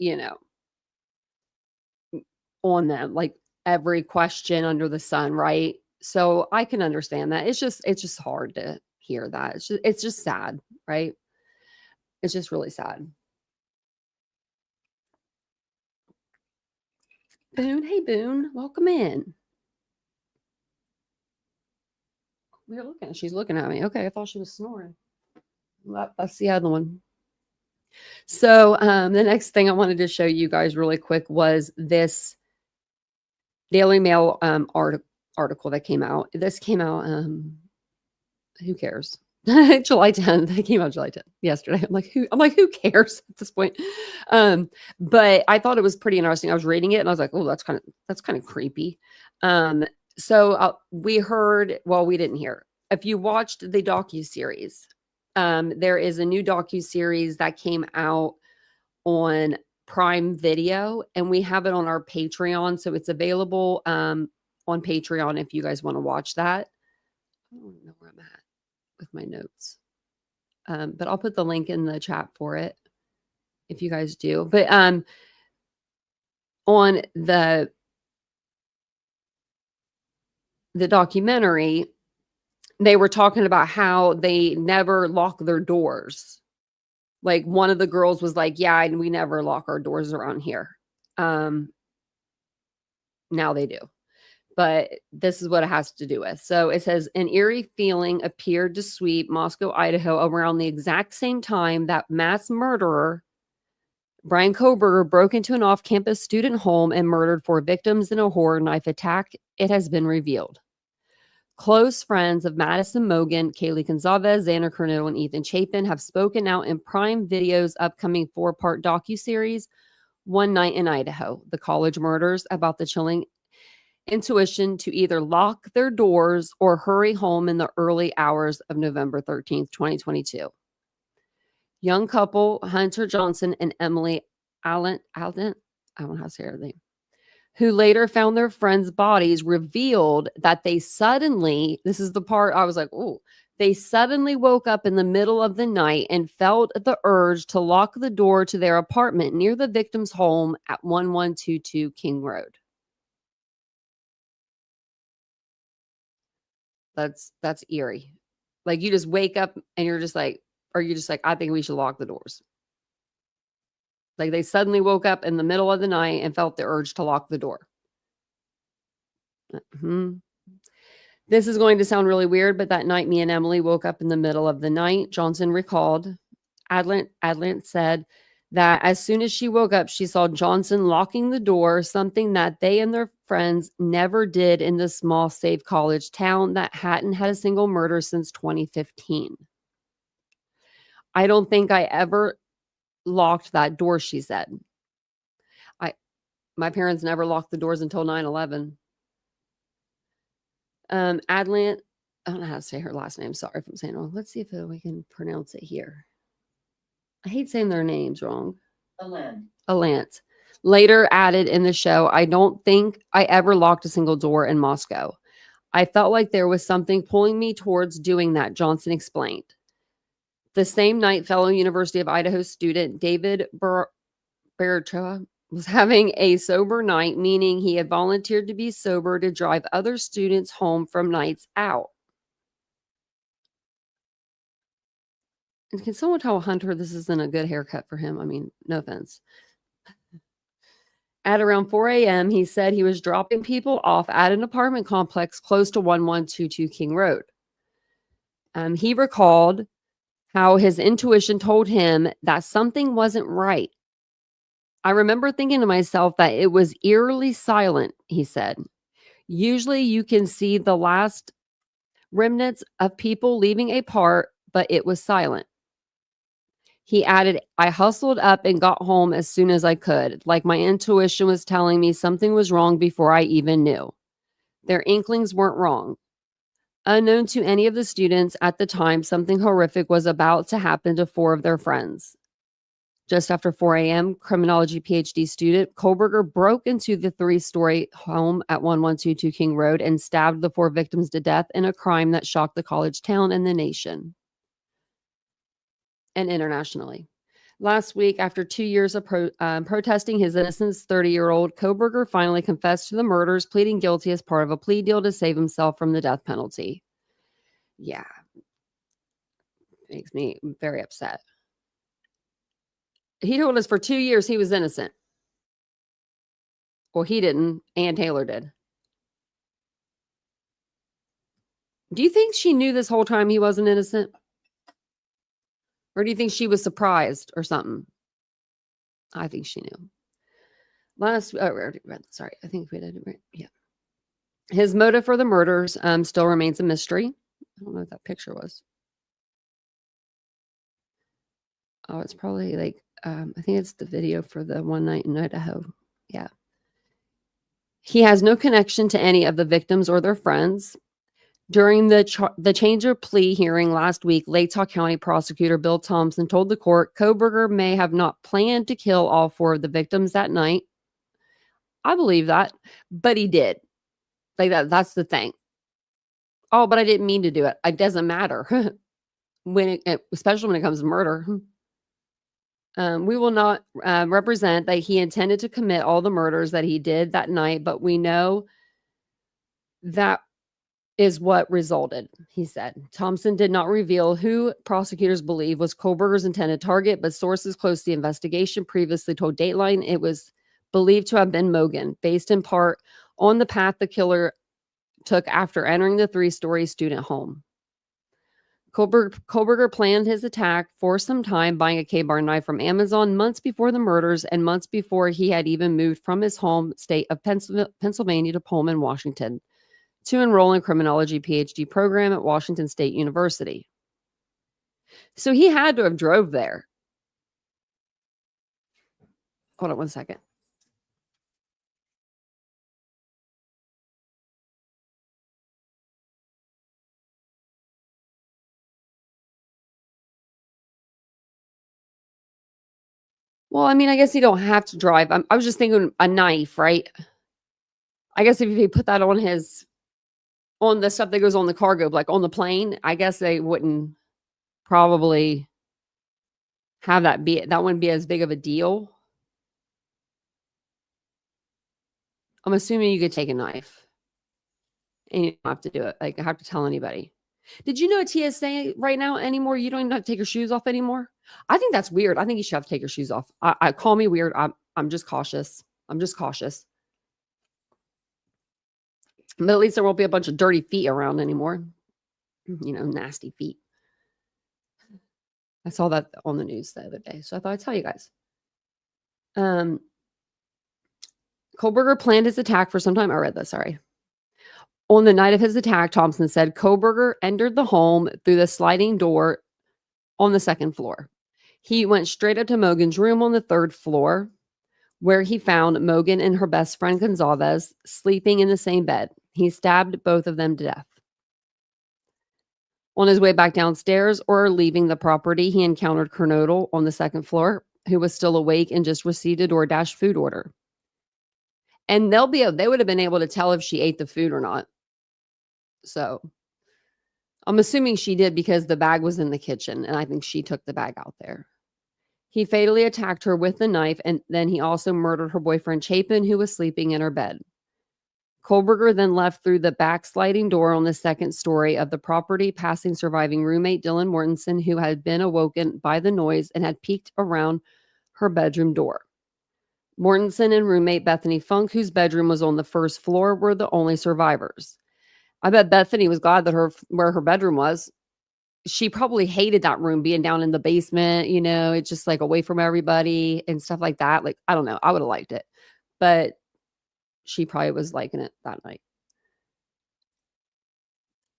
on them, like every question under the sun. Right. So I can understand that. It's just hard to hear that. It's just sad. Right. It's just really sad. Boone. Hey, Boone. Welcome in. We're looking. She's looking at me. Okay. I thought she was snoring. That's the other one. So the next thing I wanted to show you guys really quick was this Daily Mail article that came out. This came out, who cares? July 10th. It came out July 10th yesterday. I'm like, who cares at this point? But I thought it was pretty interesting. I was reading it and I was like, oh, that's kind of creepy. So we didn't hear. If you watched the docuseries, there is a new docuseries that came out on Prime Video, and we have it on our Patreon. So it's available on Patreon if you guys want to watch that. I don't know where I'm at with my notes. But I'll put the link in the chat for it if you guys do. But on the documentary, they were talking about how they never lock their doors. Like one of the girls was like, yeah, and we never lock our doors around here. Now they do. But this is what it has to do with. So it says, an eerie feeling appeared to sweep Moscow, Idaho around the exact same time that mass murderer Brian Koberger broke into an off-campus student home and murdered 4 victims in a horror knife attack, it has been revealed. Close friends of Madison Mogen, Kaylee Gonzalez, Xana Corneau, and Ethan Chapin have spoken out in Prime Video's upcoming 4-part docuseries, One Night in Idaho, The College Murders, about the chilling intuition to either lock their doors or hurry home in the early hours of November 13th, 2022. Young couple Hunter Johnson and Emily Allen, I don't know how to say her name, who later found their friends' bodies, revealed that they suddenly, this is the part I was like, oh, they suddenly woke up in the middle of the night and felt the urge to lock the door to their apartment near the victim's home at 1122 King Road. That's eerie. Like you just wake up and you're just like, I think we should lock the doors. Like they suddenly woke up in the middle of the night and felt the urge to lock the door. This is going to sound really weird, but that night me and Emily woke up in the middle of the night. Johnson recalled. Adlant said that as soon as she woke up, she saw Johnson locking the door, something that they and their friends never did in the small, safe college town that hadn't had a single murder since 2015. I don't think I ever locked that door, she said. My parents never locked the doors until 9/11. Adlant, I don't know how to say her last name. Sorry if I'm saying it wrong. Let's see if we can pronounce it here. I hate saying their names wrong. Alant. Later added in the show, I don't think I ever locked a single door in Moscow. I felt like there was something pulling me towards doing that, Johnson explained. The same night, fellow University of Idaho student David Bertra was having a sober night, meaning he had volunteered to be sober to drive other students home from nights out. And can someone tell Hunter this isn't a good haircut for him? I mean, no offense. At around 4 a.m., he said he was dropping people off at an apartment complex close to 1122 King Road. He recalled how his intuition told him that something wasn't right. I remember thinking to myself that it was eerily silent, he said. Usually you can see the last remnants of people leaving a part, but it was silent. He added, I hustled up and got home as soon as I could, like my intuition was telling me something was wrong before I even knew. Their inklings weren't wrong. Unknown to any of the students at the time, something horrific was about to happen to 4 of their friends. Just after 4 a.m., criminology PhD student Kohlberger broke into the 3-story home at 1122 King Road and stabbed the 4 victims to death in a crime that shocked the college town and the nation. And internationally. Last week, after 2 years of protesting his innocence, 30-year-old Kohlberger finally confessed to the murders, pleading guilty as part of a plea deal to save himself from the death penalty. Yeah. Makes me very upset. He told us for 2 years he was innocent. Well, he didn't, and Taylor did. Do you think she knew this whole time he wasn't innocent? Or do you think she was surprised or something? I think she knew. Sorry, I think we did it right. Yeah. His motive for the murders still remains a mystery. I don't know what that picture was. Oh, it's probably like, I think it's the video for the one night in Idaho. Yeah. He has no connection to any of the victims or their friends. During the change of plea hearing last week, Latah County prosecutor Bill Thompson told the court Kohlberger may have not planned to kill all 4 of the victims that night. I believe that, but he did. Like that's the thing. Oh, but I didn't mean to do it. It doesn't matter especially when it comes to murder. We will not represent that he intended to commit all the murders that he did that night, but we know that is what resulted, he said. Thompson did not reveal who prosecutors believe was Kohlberger's intended target, but sources close to the investigation previously told Dateline it was believed to have been Mogan, based in part on the path the killer took after entering the 3-story student home. Kohlberger planned his attack for some time, buying a K-bar knife from Amazon months before the murders and months before he had even moved from his home state of Pennsylvania to Pullman, Washington, to enroll in criminology PhD program at Washington State University. So he had to have drove there. Hold on one second. Well, I mean, I guess you don't have to drive. I was just thinking a knife, right? I guess if he put that on the stuff that goes on the cargo, like on the plane, I guess they wouldn't probably have that wouldn't be as big of a deal. I'm assuming you could take a knife and you don't have to do it. Like, I have to tell anybody. Did you know at TSA right now anymore, you don't even have to take your shoes off anymore? I think that's weird. I think you should have to take your shoes off. I call me weird. I'm just cautious. But at least there won't be a bunch of dirty feet around anymore. Nasty feet. I saw that on the news the other day, so I thought I'd tell you guys. Kohlberger planned his attack for some time. I read this, sorry. On the night of his attack, Thompson said Kohlberger entered the home through the sliding door on the 2nd floor. He went straight up to Mogan's room on the 3rd floor, where he found Mogan and her best friend Gonzalez sleeping in the same bed. He stabbed both of them to death. On his way back downstairs or leaving the property, he encountered Kernodle on the 2nd floor. who was still awake and just received a DoorDash food order. And they would have been able to tell if she ate the food or not. So I'm assuming she did because the bag was in the kitchen, and I think she took the bag out there. He fatally attacked her with the knife, and then he also murdered her boyfriend, Chapin, who was sleeping in her bed. Kohlberger then left through the back sliding door on the second story of the property, passing surviving roommate Dylan Mortensen, who had been awoken by the noise and had peeked around her bedroom door. Mortensen and roommate Bethany Funk, whose bedroom was on the first floor, were the only survivors. I bet Bethany was glad that where her bedroom was. She probably hated that room, being down in the basement, it's just like away from everybody and stuff like that. Like, I don't know. I would have liked it, but she probably was liking it that night.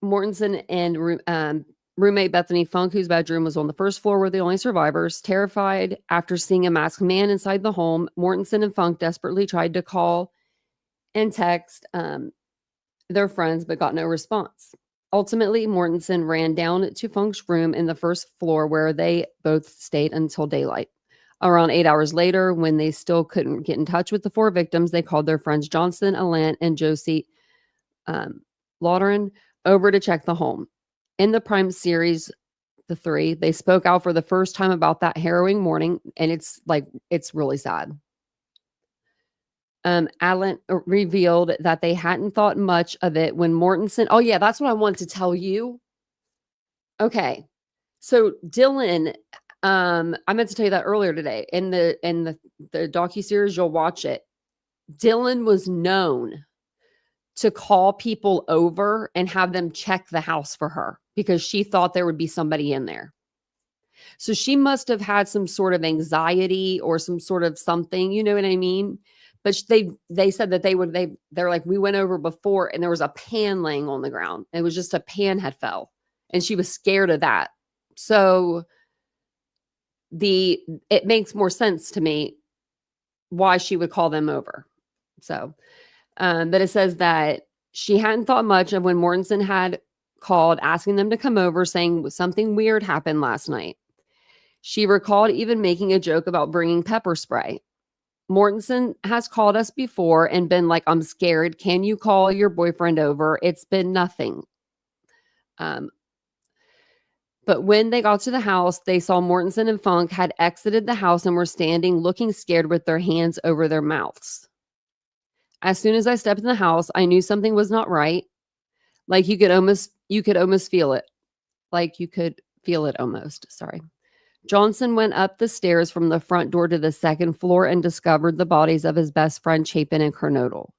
Mortensen and roommate Bethany Funk, whose bedroom was on the first floor, were the only survivors. Terrified after seeing a masked man inside the home, Mortensen and Funk desperately tried to call and text their friends, but got no response. Ultimately, Mortensen ran down to Funk's room in the first floor, where they both stayed until daylight. Around 8 hours later, when they still couldn't get in touch with the four victims, they called their friends Johnson, Alant, and Josie Lauderin over to check the home. In the Prime series, the three, they spoke out for the first time about that harrowing morning, and it's really sad. Alan revealed that they hadn't thought much of it when Mortensen. Oh yeah, that's what I wanted to tell you. Okay, so Dylan, I meant to tell you that earlier today. In the docuseries, you'll watch it. Dylan was known to call people over and have them check the house for her because she thought there would be somebody in there. So she must have had some sort of anxiety or some sort of something, you know what I mean? But they said that they're like, we went over before and there was a pan laying on the ground. It was just a pan had fell and she was scared of that. So it makes more sense to me why she would call them over. So, but it says that she hadn't thought much of when Mortensen had called asking them to come over, saying something weird happened last night. She recalled even making a joke about bringing pepper spray. Mortensen has called us before and been like, I'm scared. Can you call your boyfriend over? It's been nothing. But when they got to the house, they saw Mortensen and Funk had exited the house and were standing looking scared with their hands over their mouths. As soon as I stepped in the house, I knew something was not right. Like you could almost feel it. Like you could feel it almost. Sorry. Johnson went up the stairs from the front door to the second floor and discovered the bodies of his best friend Chapin and Kernodle.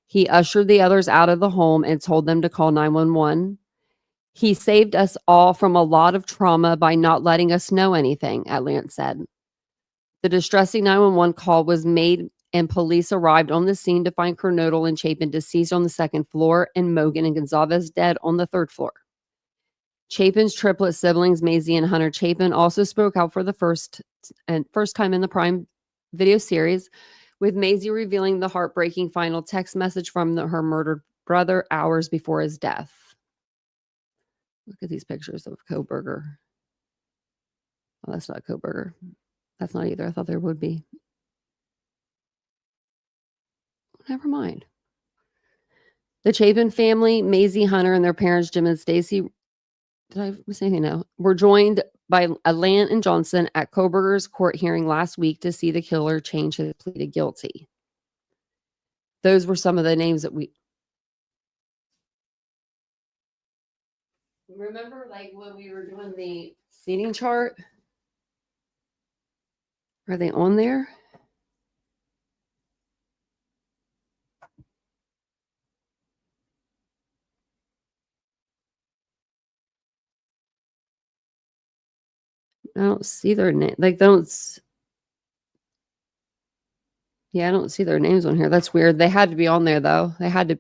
He ushered the others out of the home and told them to call 911. He saved us all from a lot of trauma by not letting us know anything, Alant said. The distressing 911 call was made and police arrived on the scene to find Kernodle and Chapin deceased on the second floor and Mogan and Gonzalez dead on the third floor. Chapin's triplet siblings, Maisie and Hunter Chapin, also spoke out for the first time in the Prime video series, with Maisie revealing the heartbreaking final text message from her murdered brother hours before his death. Look at these pictures of Kohlberger. Oh, that's not Kohlberger. That's not either. I thought there would be. Never mind. The Chapin family, Maisie, Hunter, and their parents, Jim and Stacy, did I say anything? No. Were joined by Alant and Johnson at Kohlberger's court hearing last week to see the killer change his plea to guilty. Those were some of the names that we remember, like when we were doing the seating chart. Are they on there? I don't see their name. Like, I don't see their names on here. That's weird. They had to be on there, though. They had to,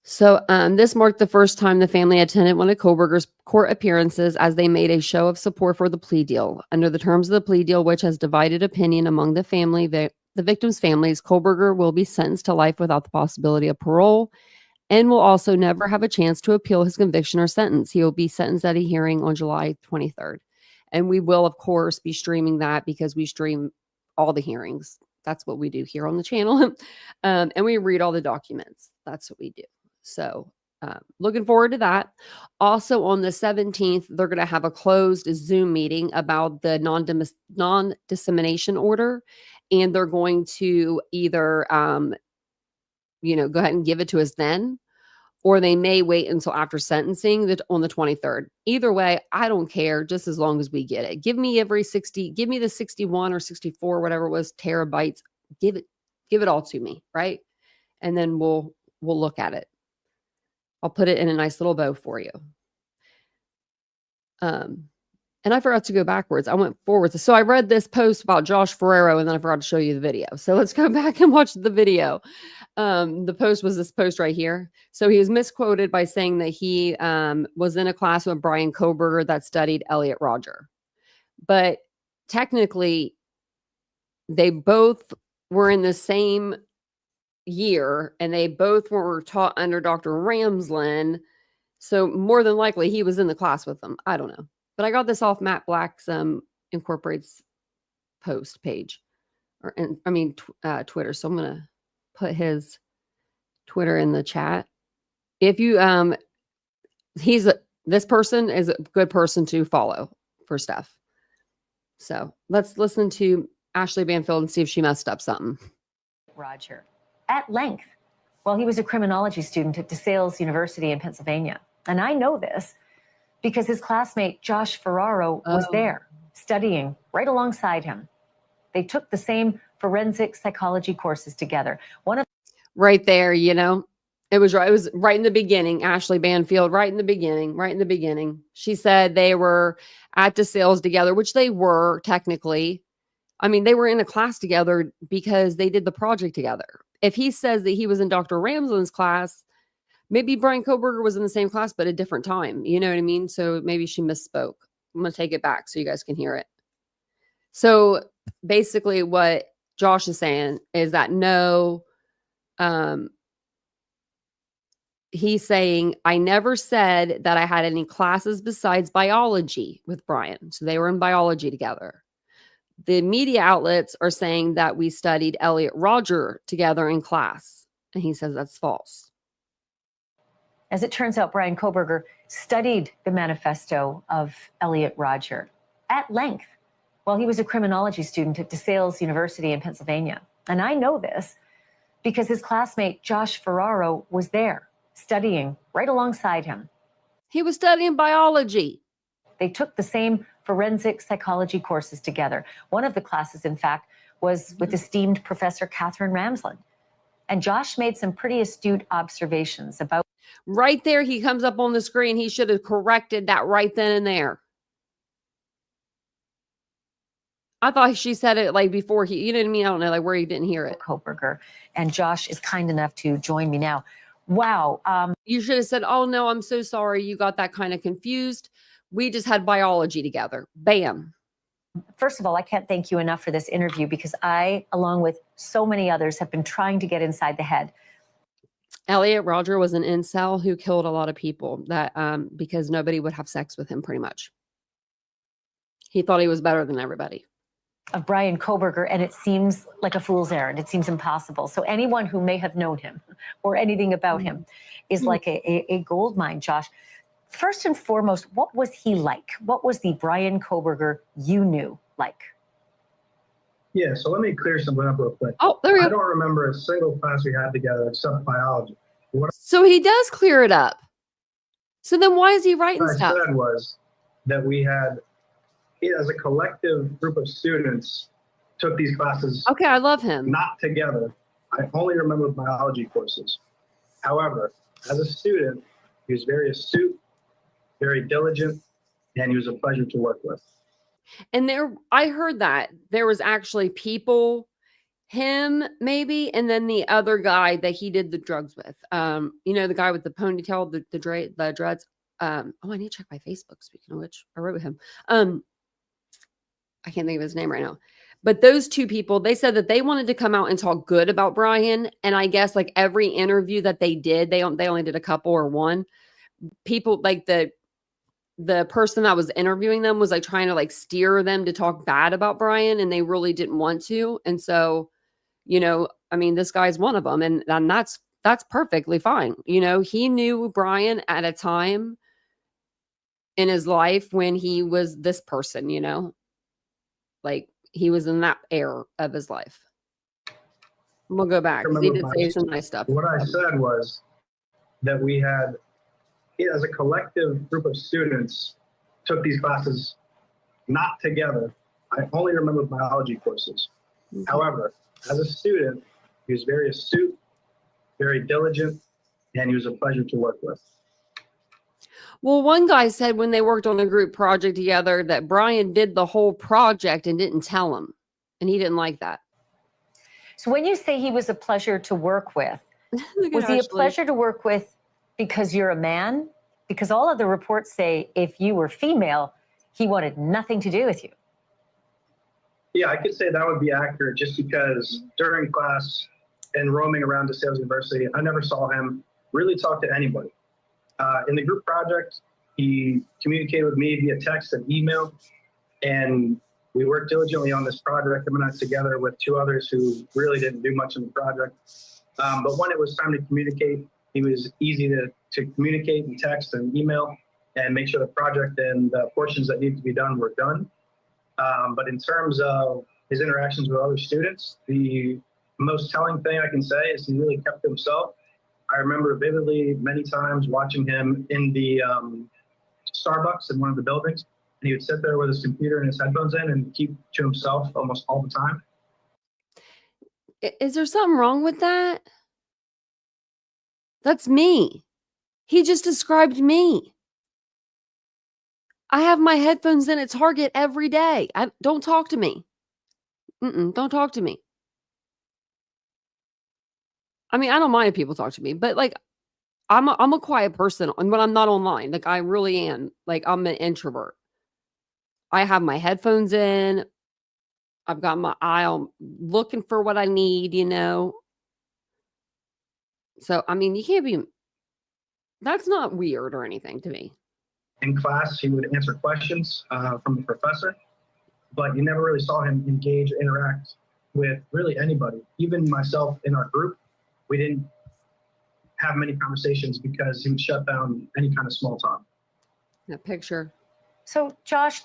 So this marked the first time the family attended one of Kohlberger's court appearances as they made a show of support for the plea deal. Under the terms of the plea deal, which has divided opinion among the family, the victims' families, Kohlberger will be sentenced to life without the possibility of parole and will also never have a chance to appeal his conviction or sentence. He will be sentenced at a hearing on July 23rd. And we will, of course, be streaming that because we stream all the hearings. That's what we do here on the channel. And we read all the documents. That's what we do. So looking forward to that. Also on the 17th, they're going to have a closed Zoom meeting about the non-dissemination order. And they're going to either, go ahead and give it to us then, or they may wait until after sentencing on the 23rd. Either way, I don't care, just as long as we get it. Give me the 61 or 64, whatever it was, terabytes. Give it all to me, right? And then we'll look at it. I'll put it in a nice little bow for you. And I forgot to go backwards. I went forwards. So I read this post about Josh Ferraro, and then I forgot to show you the video. So let's go back and watch the video. The post was this post right here. So he was misquoted by saying that he was in a class with Brian Koberger that studied Elliot Rodger. But technically, they both were in the same year, and they both were taught under Dr. Ramsland. So more than likely, he was in the class with them. I don't know. But I got this off Matt Black's Incorporates post page, Twitter. So I'm going to put his Twitter in the chat. If you, this person is a good person to follow for stuff. So let's listen to Ashley Banfield and see if she messed up something. Rodger, at length, while he was a criminology student at DeSales University in Pennsylvania. And I know this because his classmate, Josh Ferraro, was there studying right alongside him. They took the same forensic psychology courses together. Right there, it was right in the beginning. Ashley Banfield, right in the beginning. She said they were at DeSales together, which they were technically. I mean, they were in a class together because they did the project together. If he says that he was in Dr. Ramsland's class, maybe Brian Koberger was in the same class, but a different time. You know what I mean? So maybe she misspoke. I'm going to take it back so you guys can hear it. So basically what Josh is saying is that he's saying, I never said that I had any classes besides biology with Brian. So they were in biology together. The media outlets are saying that we studied Elliot Rodger together in class. And he says that's false. As it turns out, Brian Koberger studied the manifesto of Elliot Rodger at length while he was a criminology student at DeSales University in Pennsylvania. And I know this because his classmate, Josh Ferraro, was there studying right alongside him. He was studying biology. They took the same forensic psychology courses together. One of the classes, in fact, was with esteemed Professor Catherine Ramsland. And Josh made some pretty astute observations about. Right there, he comes up on the screen. He should have corrected that right then and there. I thought she said it like before you know what I mean? I don't know, like where you didn't hear it. Koberger. And Josh is kind enough to join me now. Wow. You should have said, oh no, I'm so sorry. You got that kind of confused. We just had biology together. Bam. First of all, I can't thank you enough for this interview because I, along with so many others, have been trying to get inside the head. Elliot Rodger was an incel who killed a lot of people because nobody would have sex with him pretty much. He thought he was better than everybody. Of Brian Koberger, and it seems like a fool's errand. It seems impossible. So anyone who may have known him or anything about him is like a gold mine, Josh. First and foremost, what was he like? What was the Brian Koberger you knew like? Yeah, so let me clear something up real quick. Oh, there we go. I don't remember a single class we had together except biology. So he does clear it up. So then why is he writing stuff? What I said was that we had, as a collective group of students, took these classes. Okay, I love him. Not together. I only remember biology courses. However, as a student, he was very astute, very diligent, and he was a pleasure to work with. And I heard that there was actually people, him maybe, and then the other guy that he did the drugs with. The guy with the ponytail, the dreads. I need to check my Facebook. Speaking of which, I wrote with him. I can't think of his name right now. But those two people, they said that they wanted to come out and talk good about Brian. And I guess like every interview that they did, they only did a couple or one. People like the the person that was interviewing them was like trying to like steer them to talk bad about Brian, and they really didn't want to. And so, you know, I mean, this guy's one of them, and that's perfectly fine. You know, he knew Brian at a time in his life when he was this person, you know, like he was in that era of his life. We'll go back. He did say some nice stuff. What I said was that we had, as a collective group of students, took these classes not together. I only remember biology courses. Mm-hmm. However, as a student, he was very astute, very diligent, and he was a pleasure to work with. Well, one guy said when they worked on a group project together that Brian did the whole project and didn't tell him, and he didn't like that. So when you say he was a pleasure to work with, was he a pleasure to work with because you're a man? Because all of the reports say if you were female, he wanted nothing to do with you. Yeah, I could say that would be accurate just because during class and roaming around DeSales University, I never saw him really talk to anybody. In the group project, he communicated with me via text and email, and we worked diligently on this project, him and I together with two others who really didn't do much in the project. But when it was time to communicate, he was easy to communicate and text and email and make sure the project and the portions that need to be done were done. But in terms of his interactions with other students, the most telling thing I can say is he really kept to himself. I remember vividly many times watching him in the Starbucks in one of the buildings, and he would sit there with his computer and his headphones in and keep to himself almost all the time. Is there something wrong with that? That's me. He just described me. I have my headphones in at Target every day. Don't talk to me. Don't talk to me. I mean, I don't mind if people talk to me, but like, I'm a quiet person when I'm not online. Like, I really am. Like, I'm an introvert. I have my headphones in. I've got my eye on looking for what I need, you know. So, I mean, you can't be. That's not weird or anything to me. In class, he would answer questions from the professor, but you never really saw him engage or interact with really anybody. Even myself in our group, we didn't have many conversations because he would shut down any kind of small talk. That picture. So, Josh,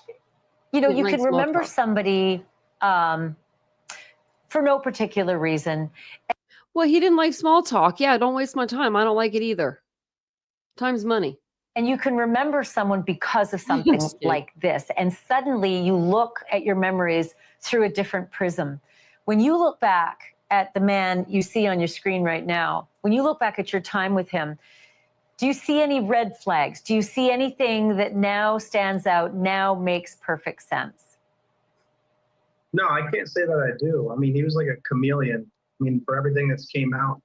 you know, you can remember somebody for no particular reason. Well, he didn't like small talk. Yeah, don't waste my time. I don't like it either. Time's money. And you can remember someone because of something like this. And suddenly you look at your memories through a different prism. When you look back at the man you see on your screen right now, when you look back at your time with him, do you see any red flags? Do you see anything that now stands out, now makes perfect sense? No, I can't say that I do. I mean, he was like a chameleon. I mean, for everything that's came out,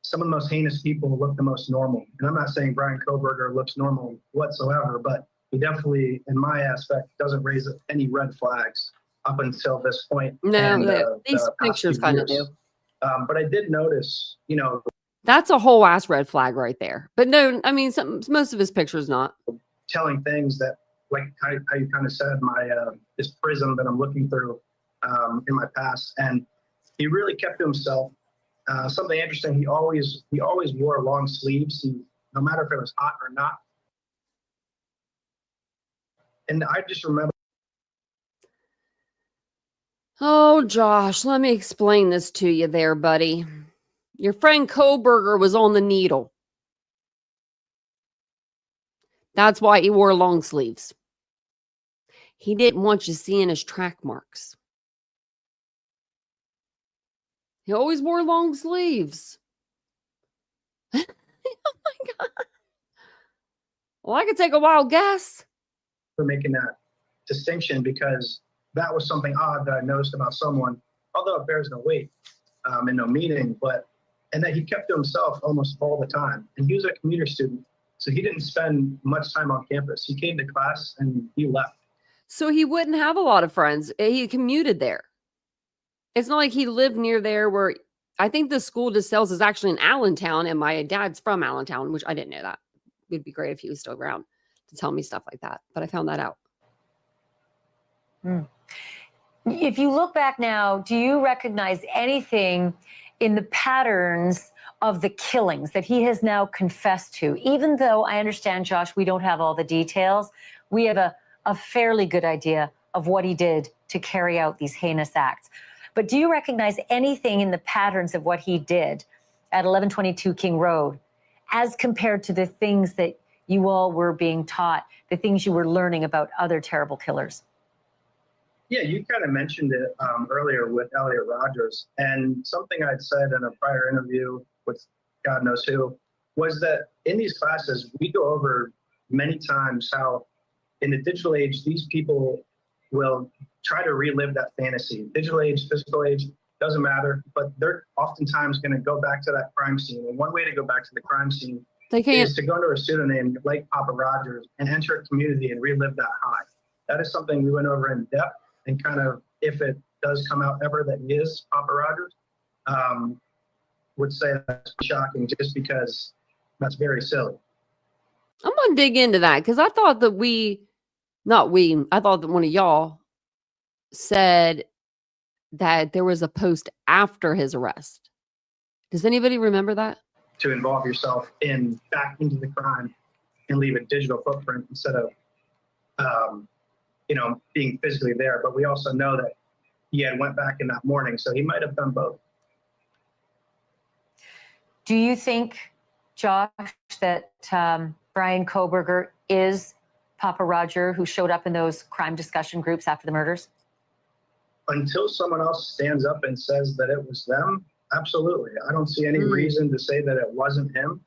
some of the most heinous people look the most normal. And I'm not saying Brian Kohberger looks normal whatsoever, but he definitely, in my aspect, doesn't raise any red flags up until this point. No, these pictures kind of do. But I did notice, you know. That's a whole ass red flag right there. But no, I mean, most of his pictures not. Telling things that, like how you kind of said, my this prism that I'm looking through in my past. And he really kept to himself. Something interesting, he always wore long sleeves, no matter if it was hot or not. And I just remember. Oh, Josh, let me explain this to you there, buddy. Your friend Kohberger was on the needle. That's why he wore long sleeves. He didn't want you seeing his track marks. He always wore long sleeves. Oh my God. Well, I could take a wild guess. For making that distinction, because that was something odd that I noticed about someone, although it bears no weight and no meaning, and that he kept to himself almost all the time. And he was a commuter student, so he didn't spend much time on campus. He came to class and he left. So he wouldn't have a lot of friends. He commuted there. It's not like he lived near there where I think the school DeSales is actually in Allentown, and my dad's from Allentown, which I didn't know that. It'd be great if he was still around to tell me stuff like that, but I found that out. If you look back now, do you recognize anything in the patterns of the killings that he has now confessed to? Even though I understand, Josh, we don't have all the details, we have a fairly good idea of what he did to carry out these heinous acts. But do you recognize anything in the patterns of what he did at 1122 King Road as compared to the things that you all were being taught, the things you were learning about other terrible killers? Yeah, you kind of mentioned it earlier with Elliot Rogers, and something I'd said in a prior interview with God knows who was that in these classes, we go over many times how in the digital age, these people will try to relive that fantasy. Digital age, physical age, doesn't matter, but they're oftentimes going to go back to that crime scene. And one way to go back to the crime scene is to go under a pseudonym like Papa Rogers and enter a community and relive that high. That is something we went over in depth, and kind of, if it does come out ever that he is Papa Rogers, would say that's shocking just because that's very silly. I'm going to dig into that because I thought that I thought that one of y'all said that there was a post after his arrest. Does anybody remember that? To involve yourself back into the crime and leave a digital footprint instead of, being physically there. But we also know that he had went back in that morning, so he might have done both. Do you think, Josh, that Bryan Kohberger is Papa Roger who showed up in those crime discussion groups after the murders? Until someone else stands up and says that it was them, absolutely. I don't see any reason to say that it wasn't him.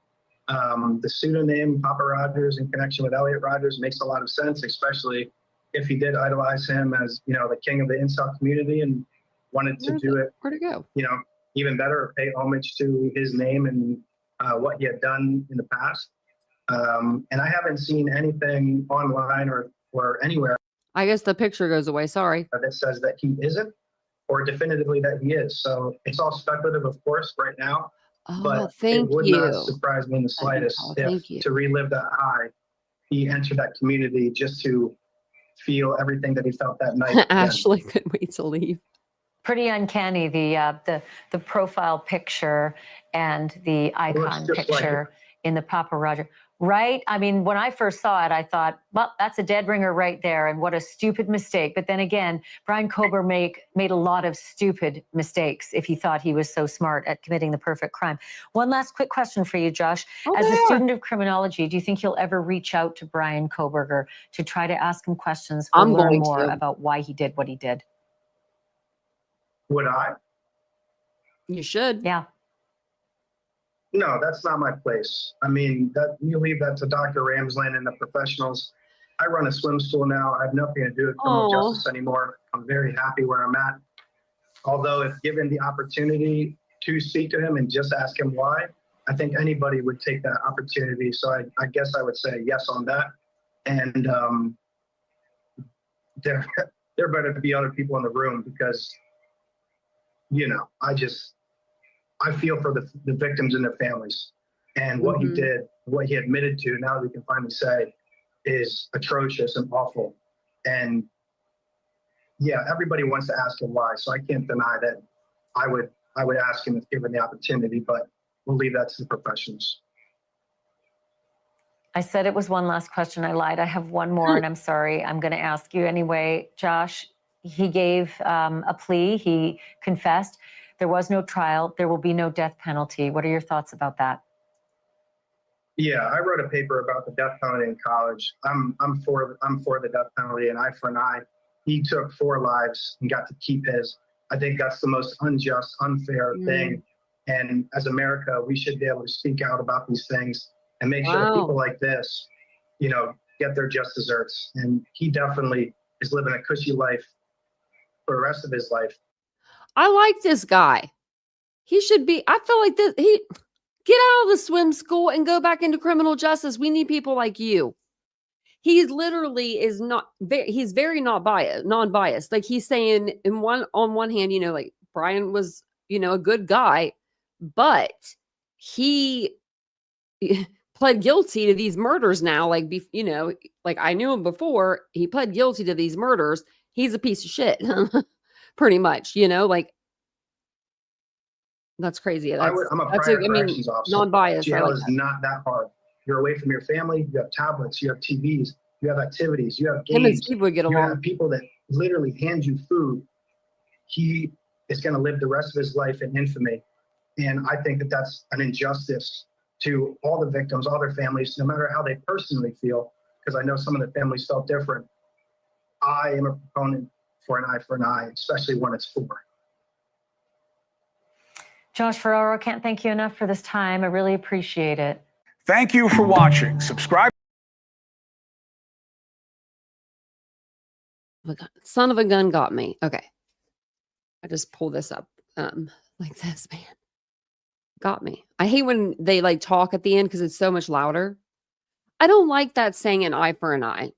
The pseudonym Papa Rogers in connection with Elliot Rogers makes a lot of sense, especially if he did idolize him as, the king of the incel community and wanted to do it, where'd it go? Even better, pay homage to his name and what he had done in the past. And I haven't seen anything online or anywhere. I guess the picture goes away. Sorry. That says that he isn't, or definitively that he is. So it's all speculative, of course, right now. But it would not surprise me in the slightest if, to relive that high, he entered that community just to feel everything that he felt that night. Ashley couldn't wait to leave. Pretty uncanny, the profile picture and the icon picture in the Papa Roger. Right? I mean, when I first saw it, I thought, well, that's a dead ringer right there, and what a stupid mistake. But then again, Bryan Kohberger made a lot of stupid mistakes if he thought he was so smart at committing the perfect crime. One last quick question for you, Josh. As a student of criminology, do you think you'll ever reach out to Bryan Kohberger to try to ask him questions or learn more about why he did what he did? Would I? You should. Yeah. No, that's not my place. I mean, that you leave that to Dr. Ramsland and the professionals. I run a swim school now. I have nothing to do with criminal justice anymore. I'm very happy where I'm at. Although if given the opportunity to speak to him and just ask him why, I think anybody would take that opportunity. So I guess I would say yes on that. And there better to be other people in the room because, I feel for the victims and their families, and what he did, what he admitted to, now we can finally say, is atrocious and awful. And yeah, everybody wants to ask him why, so I can't deny that I would ask him if given the opportunity, but we'll leave that to the professionals. I said it was one last question. I lied. I have one more, and I'm sorry. I'm going to ask you anyway. Josh, he gave a plea. He confessed. There was no trial. There will be no death penalty. What are your thoughts about that? Yeah, I wrote a paper about the death penalty in college. I'm for the death penalty, an eye for an eye. He took 4 lives and got to keep his. I think that's the most unjust, unfair thing. And as America, we should be able to speak out about these things and make sure that people like this, get their just desserts. And he definitely is living a cushy life for the rest of his life. I like this guy. He should be, I feel like this, he get out of the swim school and go back into criminal justice. We need people like you. He literally is not, he's very non-biased. Like he's saying on one hand, like Bryan was, a good guy, but he pled guilty to these murders now. Like, you know, like I knew him before. He pled guilty to these murders. He's a piece of shit, pretty much, you know, like that's crazy. I'm a prior corrections officer. Non-biased. Jail is not that hard. You're away from your family. You have tablets. You have TVs. You have activities. You have games. Him and Steve would get along. You have people that literally hand you food. He is going to live the rest of his life in infamy. And I think that that's an injustice to all the victims, all their families, no matter how they personally feel, because I know some of the families felt different. I am a proponent for an eye for an eye, especially when it's 4. Josh Ferraro, can't thank you enough for this time. I really appreciate it. Thank you for watching. Subscribe. Son of a gun got me. Okay. I just pull this up like this, man. Got me. I hate when they like talk at the end because it's so much louder. I don't like that saying an eye for an eye.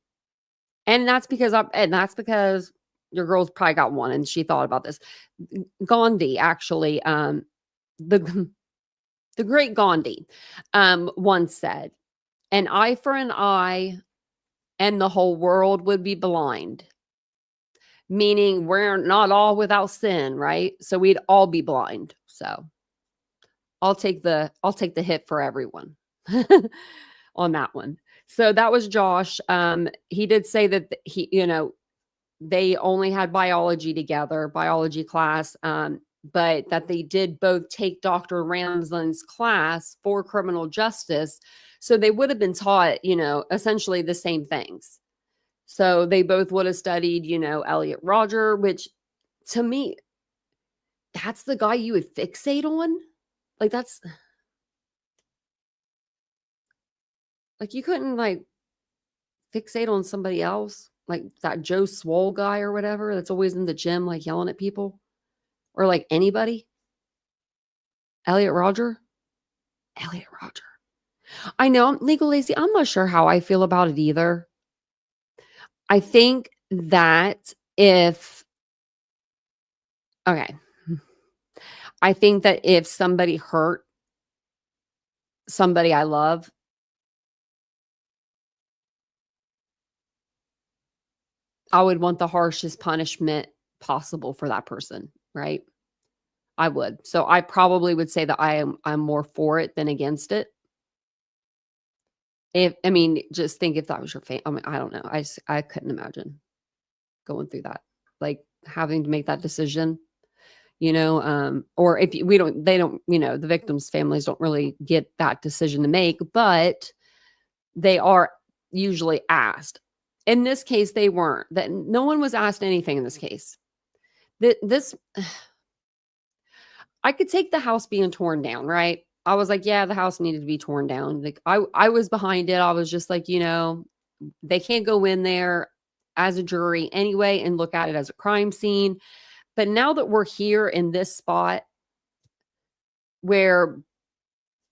And that's because your girl's probably got one and she thought about this. Gandhi, actually, the great Gandhi once said, an eye for an eye and the whole world would be blind. Meaning we're not all without sin, right? So we'd all be blind. So I'll take the hit for everyone on that one. So that was Josh. He did say that they only had biology class, but that they did both take Dr. Ramsland's class for criminal justice. So they would have been taught, essentially the same things. So they both would have studied, Elliot Rodger, which to me, that's the guy you would fixate on. Like that's like, you couldn't like fixate on somebody else, like that Joe Swole guy or whatever that's always in the gym, like yelling at people, or like anybody. Elliot Rodger. I know I'm legal lazy. I'm not sure how I feel about it either. I think that if somebody hurt somebody I love, I would want the harshest punishment possible for that person, right? I would. So I probably would say that I'm more for it than against it. Just think if that was your family. I don't know. I couldn't imagine going through that, like having to make that decision, or if the victims' families don't really get that decision to make, but they are usually asked. In this case, they weren't. That no one was asked anything in this case. I could take the house being torn down, right? I was like, yeah, the house needed to be torn down. Like I was behind it. I was just like, they can't go in there as a jury anyway and look at it as a crime scene. But now that we're here in this spot where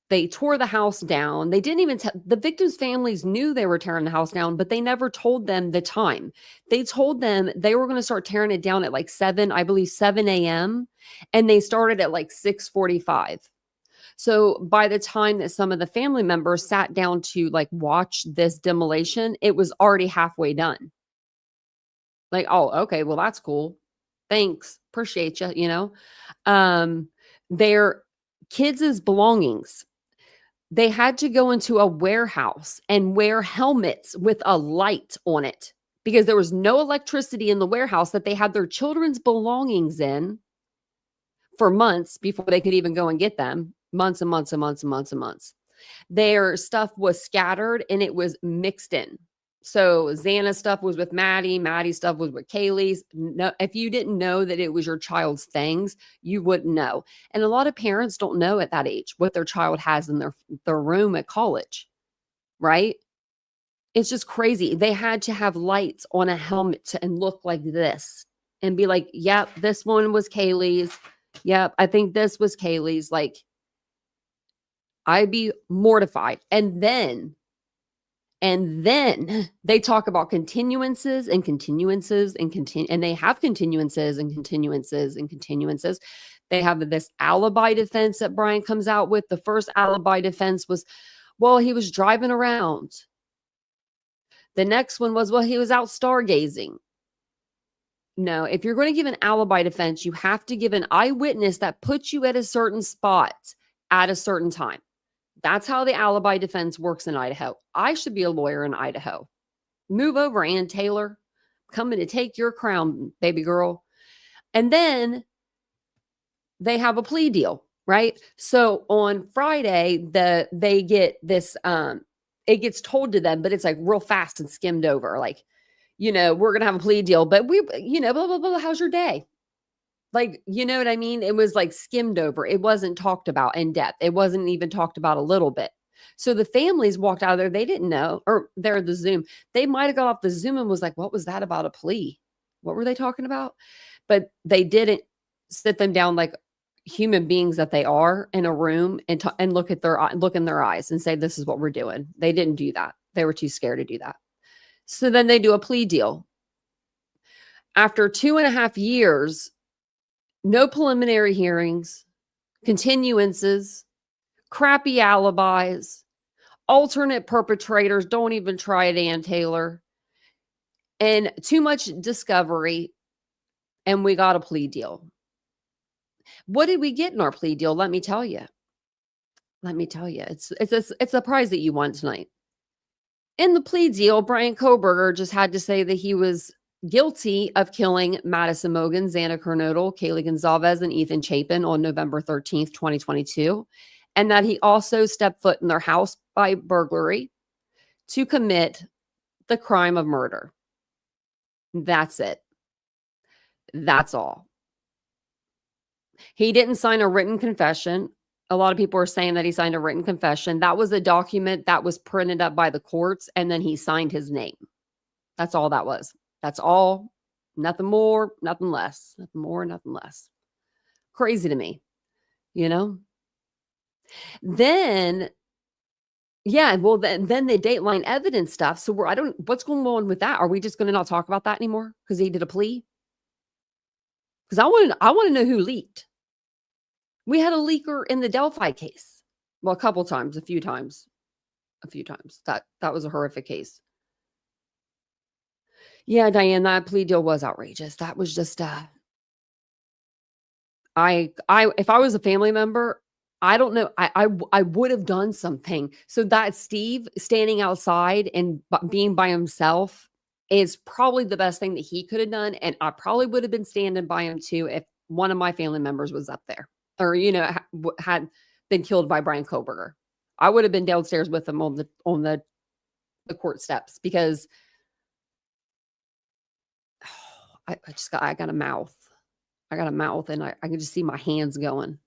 they tore the house down, they didn't even the victims' families knew they were tearing the house down, but they never told them the time. They told them they were going to start tearing it down at like 7 a.m. And they started at like 6:45. So by the time that some of the family members sat down to like watch this demolition, it was already halfway done. Like, oh, okay, well, that's cool. Thanks. Appreciate you, their kids' belongings. They had to go into a warehouse and wear helmets with a light on it because there was no electricity in the warehouse that they had their children's belongings in for months before they could even go and get them. Months and months and months and months and months. Their stuff was scattered and it was mixed in. So Xana's stuff was with Maddie. Maddie's stuff was with Kaylee's. No, if you didn't know that it was your child's things, you wouldn't know. And a lot of parents don't know at that age what their child has in their room at college, right? It's just crazy. They had to have lights on a helmet and look like this and be like, yep, this one was Kaylee's. Yep, I think this was Kaylee's. Like, I'd be mortified. And then they talk about continuances and continuances and they have continuances and continuances and continuances. They have this alibi defense that Brian comes out with. The first alibi defense was, Well, he was driving around. The next one was, well, he was out stargazing. No, if you're going to give an alibi defense, you have to give an eyewitness that puts you at a certain spot at a certain time. That's how the alibi defense works in Idaho. I should be a lawyer in Idaho. Move over, Ann Taylor. Coming to take your crown, baby girl. And then they have a plea deal, right? So on Friday, they get this, it gets told to them, but it's like real fast and skimmed over. Like, you know, we're going to have a plea deal, but we, you know, blah, blah, blah. How's your day? Like, you know what I mean? It was like skimmed over. It wasn't talked about in depth. It wasn't even talked about a little bit. So the families walked out of there. They didn't know, or they're the Zoom. They might've got off the Zoom and was like, what was that about a plea? What were they talking about? But they didn't sit them down like human beings that they are in a room and look in their eyes and say, this is what we're doing. They didn't do that. They were too scared to do that. So then they do a plea deal. After 2.5 years, no preliminary hearings, continuances, crappy alibis, alternate perpetrators. Don't even try it, Ann Taylor. And too much discovery. And we got a plea deal. What did we get in our plea deal? Let me tell you. It's a prize that you won tonight. In the plea deal, Brian Kohberger just had to say that he was guilty of killing Madison Mogan, Xana Kernodle, Kaylee Gonzalez, and Ethan Chapin on November 13th, 2022. And that he also stepped foot in their house by burglary to commit the crime of murder. That's it. That's all. He didn't sign a written confession. A lot of people are saying that he signed a written confession. That was a document that was printed up by the courts, and then he signed his name. That's all that was. That's all. Nothing more, nothing less. Nothing more, nothing less. Crazy to me, you know? Then, yeah, well, then the Dateline evidence stuff. So what's going on with that? Are we just going to not talk about that anymore because he did a plea? Because I want to know who leaked. We had a leaker in the Delphi case. Well, a few times. That was a horrific case. Yeah, Diane, that plea deal was outrageous. That was just if I was a family member, I don't know, I would have done something. So that Steve standing outside and being by himself is probably the best thing that he could have done. And I probably would have been standing by him too if one of my family members was up there or, you know, had been killed by Brian Kohberger. I would have been downstairs with him on the court steps because I got a mouth. I got a mouth and I can just see my hands going.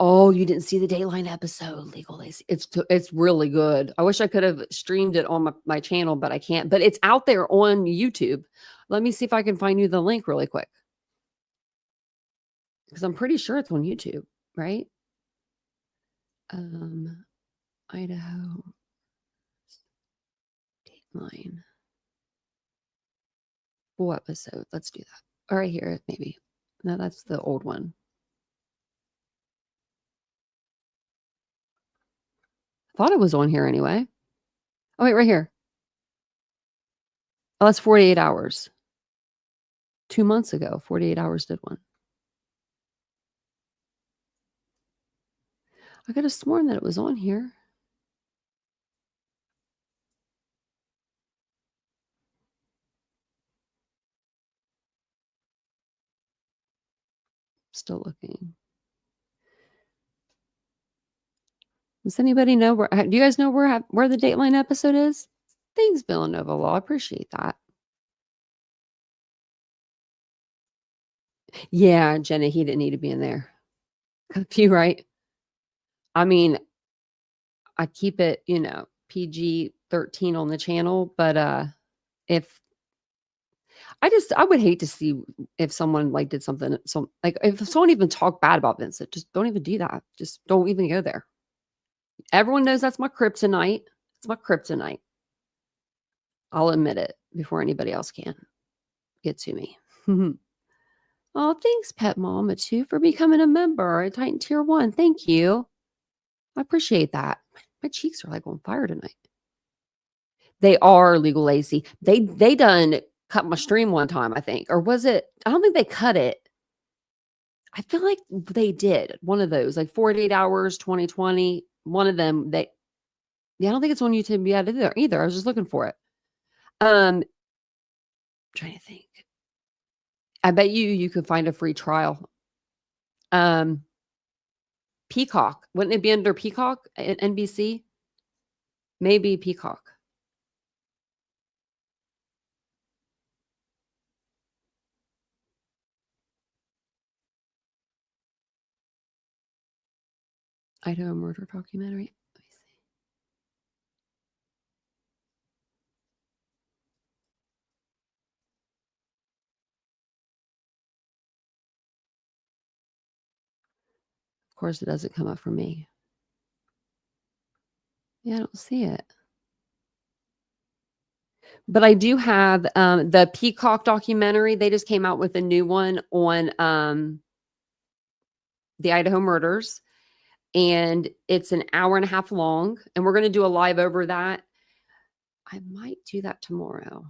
Oh, you didn't see the Dateline episode, Legal Lacy. It's really good. I wish I could have streamed it on my channel, but I can't. But it's out there on YouTube. Let me see if I can find you the link really quick. Because I'm pretty sure it's on YouTube, right? Idaho Dateline. Full episode. Let's do that. All right, here, maybe. No, that's the old one. Thought it was on here anyway. Oh, wait, right here. Oh, that's 48 hours. 2 months ago, 48 hours did one. I could have sworn that it was on here. Still looking. Does anybody know where? Do you guys know where the Dateline episode is? Thanks, Villanova Law. I appreciate that. Yeah, Jenna, he didn't need to be in there. You right? I mean, I keep it, you know, PG-13 on the channel, but if I would hate to see if someone like did something, like if someone even talked bad about Vincent, just don't even do that. Just don't even go there. Everyone knows that's my kryptonite. It's my kryptonite. I'll admit it before anybody else can get to me. Oh, thanks, Pet Mama, too, for becoming a member at Titan Tier 1. Thank you. I appreciate that. My cheeks are like on fire tonight. They are legal lacy. They done cut my stream one time, I think. Or was it? I don't think they cut it. I feel like they did one of those, like 48 hours, 2020. One of them, I don't think it's on YouTube yet either. I was just looking for it. Trying to think. I bet you could find a free trial. Peacock. Wouldn't it be under Peacock at NBC? Maybe Peacock. Idaho murder documentary. Let me see. Of course, it doesn't come up for me. Yeah, I don't see it. But I do have the Peacock documentary. They just came out with a new one on the Idaho murders. And it's an hour and a half long. And we're going to do a live over that. I might do that tomorrow.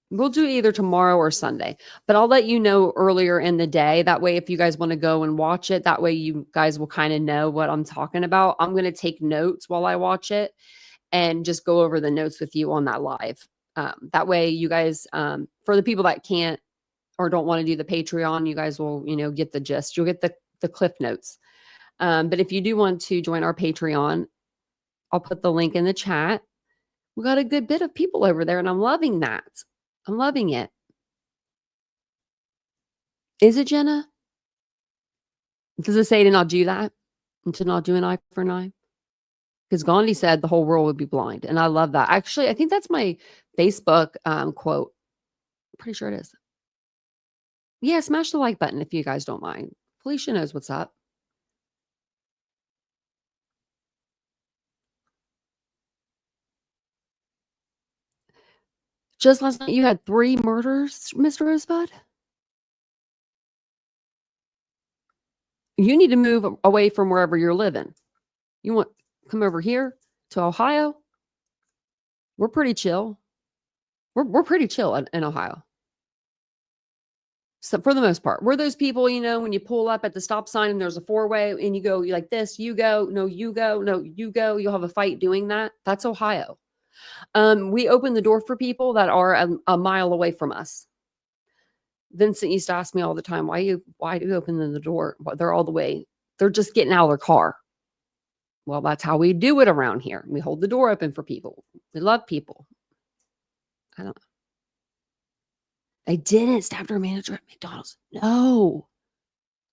We'll do either tomorrow or Sunday, but I'll let you know earlier in the day. That way, if you guys want to go and watch it, that way you guys will kind of know what I'm talking about. I'm going to take notes while I watch it and just go over the notes with you on that live. That way you guys, for the people that can't or don't want to do the Patreon, you guys will, get the gist. You'll get the cliff notes. But if you do want to join our Patreon, I'll put the link in the chat. We got a good bit of people over there and I'm loving that. I'm loving it. Is it, Jenna? Does it say to not do that? And to not do an eye for an eye? Because Gandhi said the whole world would be blind. And I love that. Actually, I think that's my Facebook quote. I'm pretty sure it is. Yeah, smash the like button if you guys don't mind. Felicia knows what's up. Just last night, you had 3 murders, Mr. Rosebud? You need to move away from wherever you're living. You want to come over here to Ohio? We're pretty chill. We're pretty chill in Ohio. So for the most part, we're those people, when you pull up at the stop sign and there's a 4-way and you go like this, you go, no, you go, no, you go. You'll have a fight doing that. That's Ohio. We open the door for people that are a mile away from us. Vincent used to ask me all the time, why do you open the door? Well, they're all the way. They're just getting out of their car. Well, that's how we do it around here. We hold the door open for people. We love people. I don't know. I didn't stab our manager at McDonald's. No.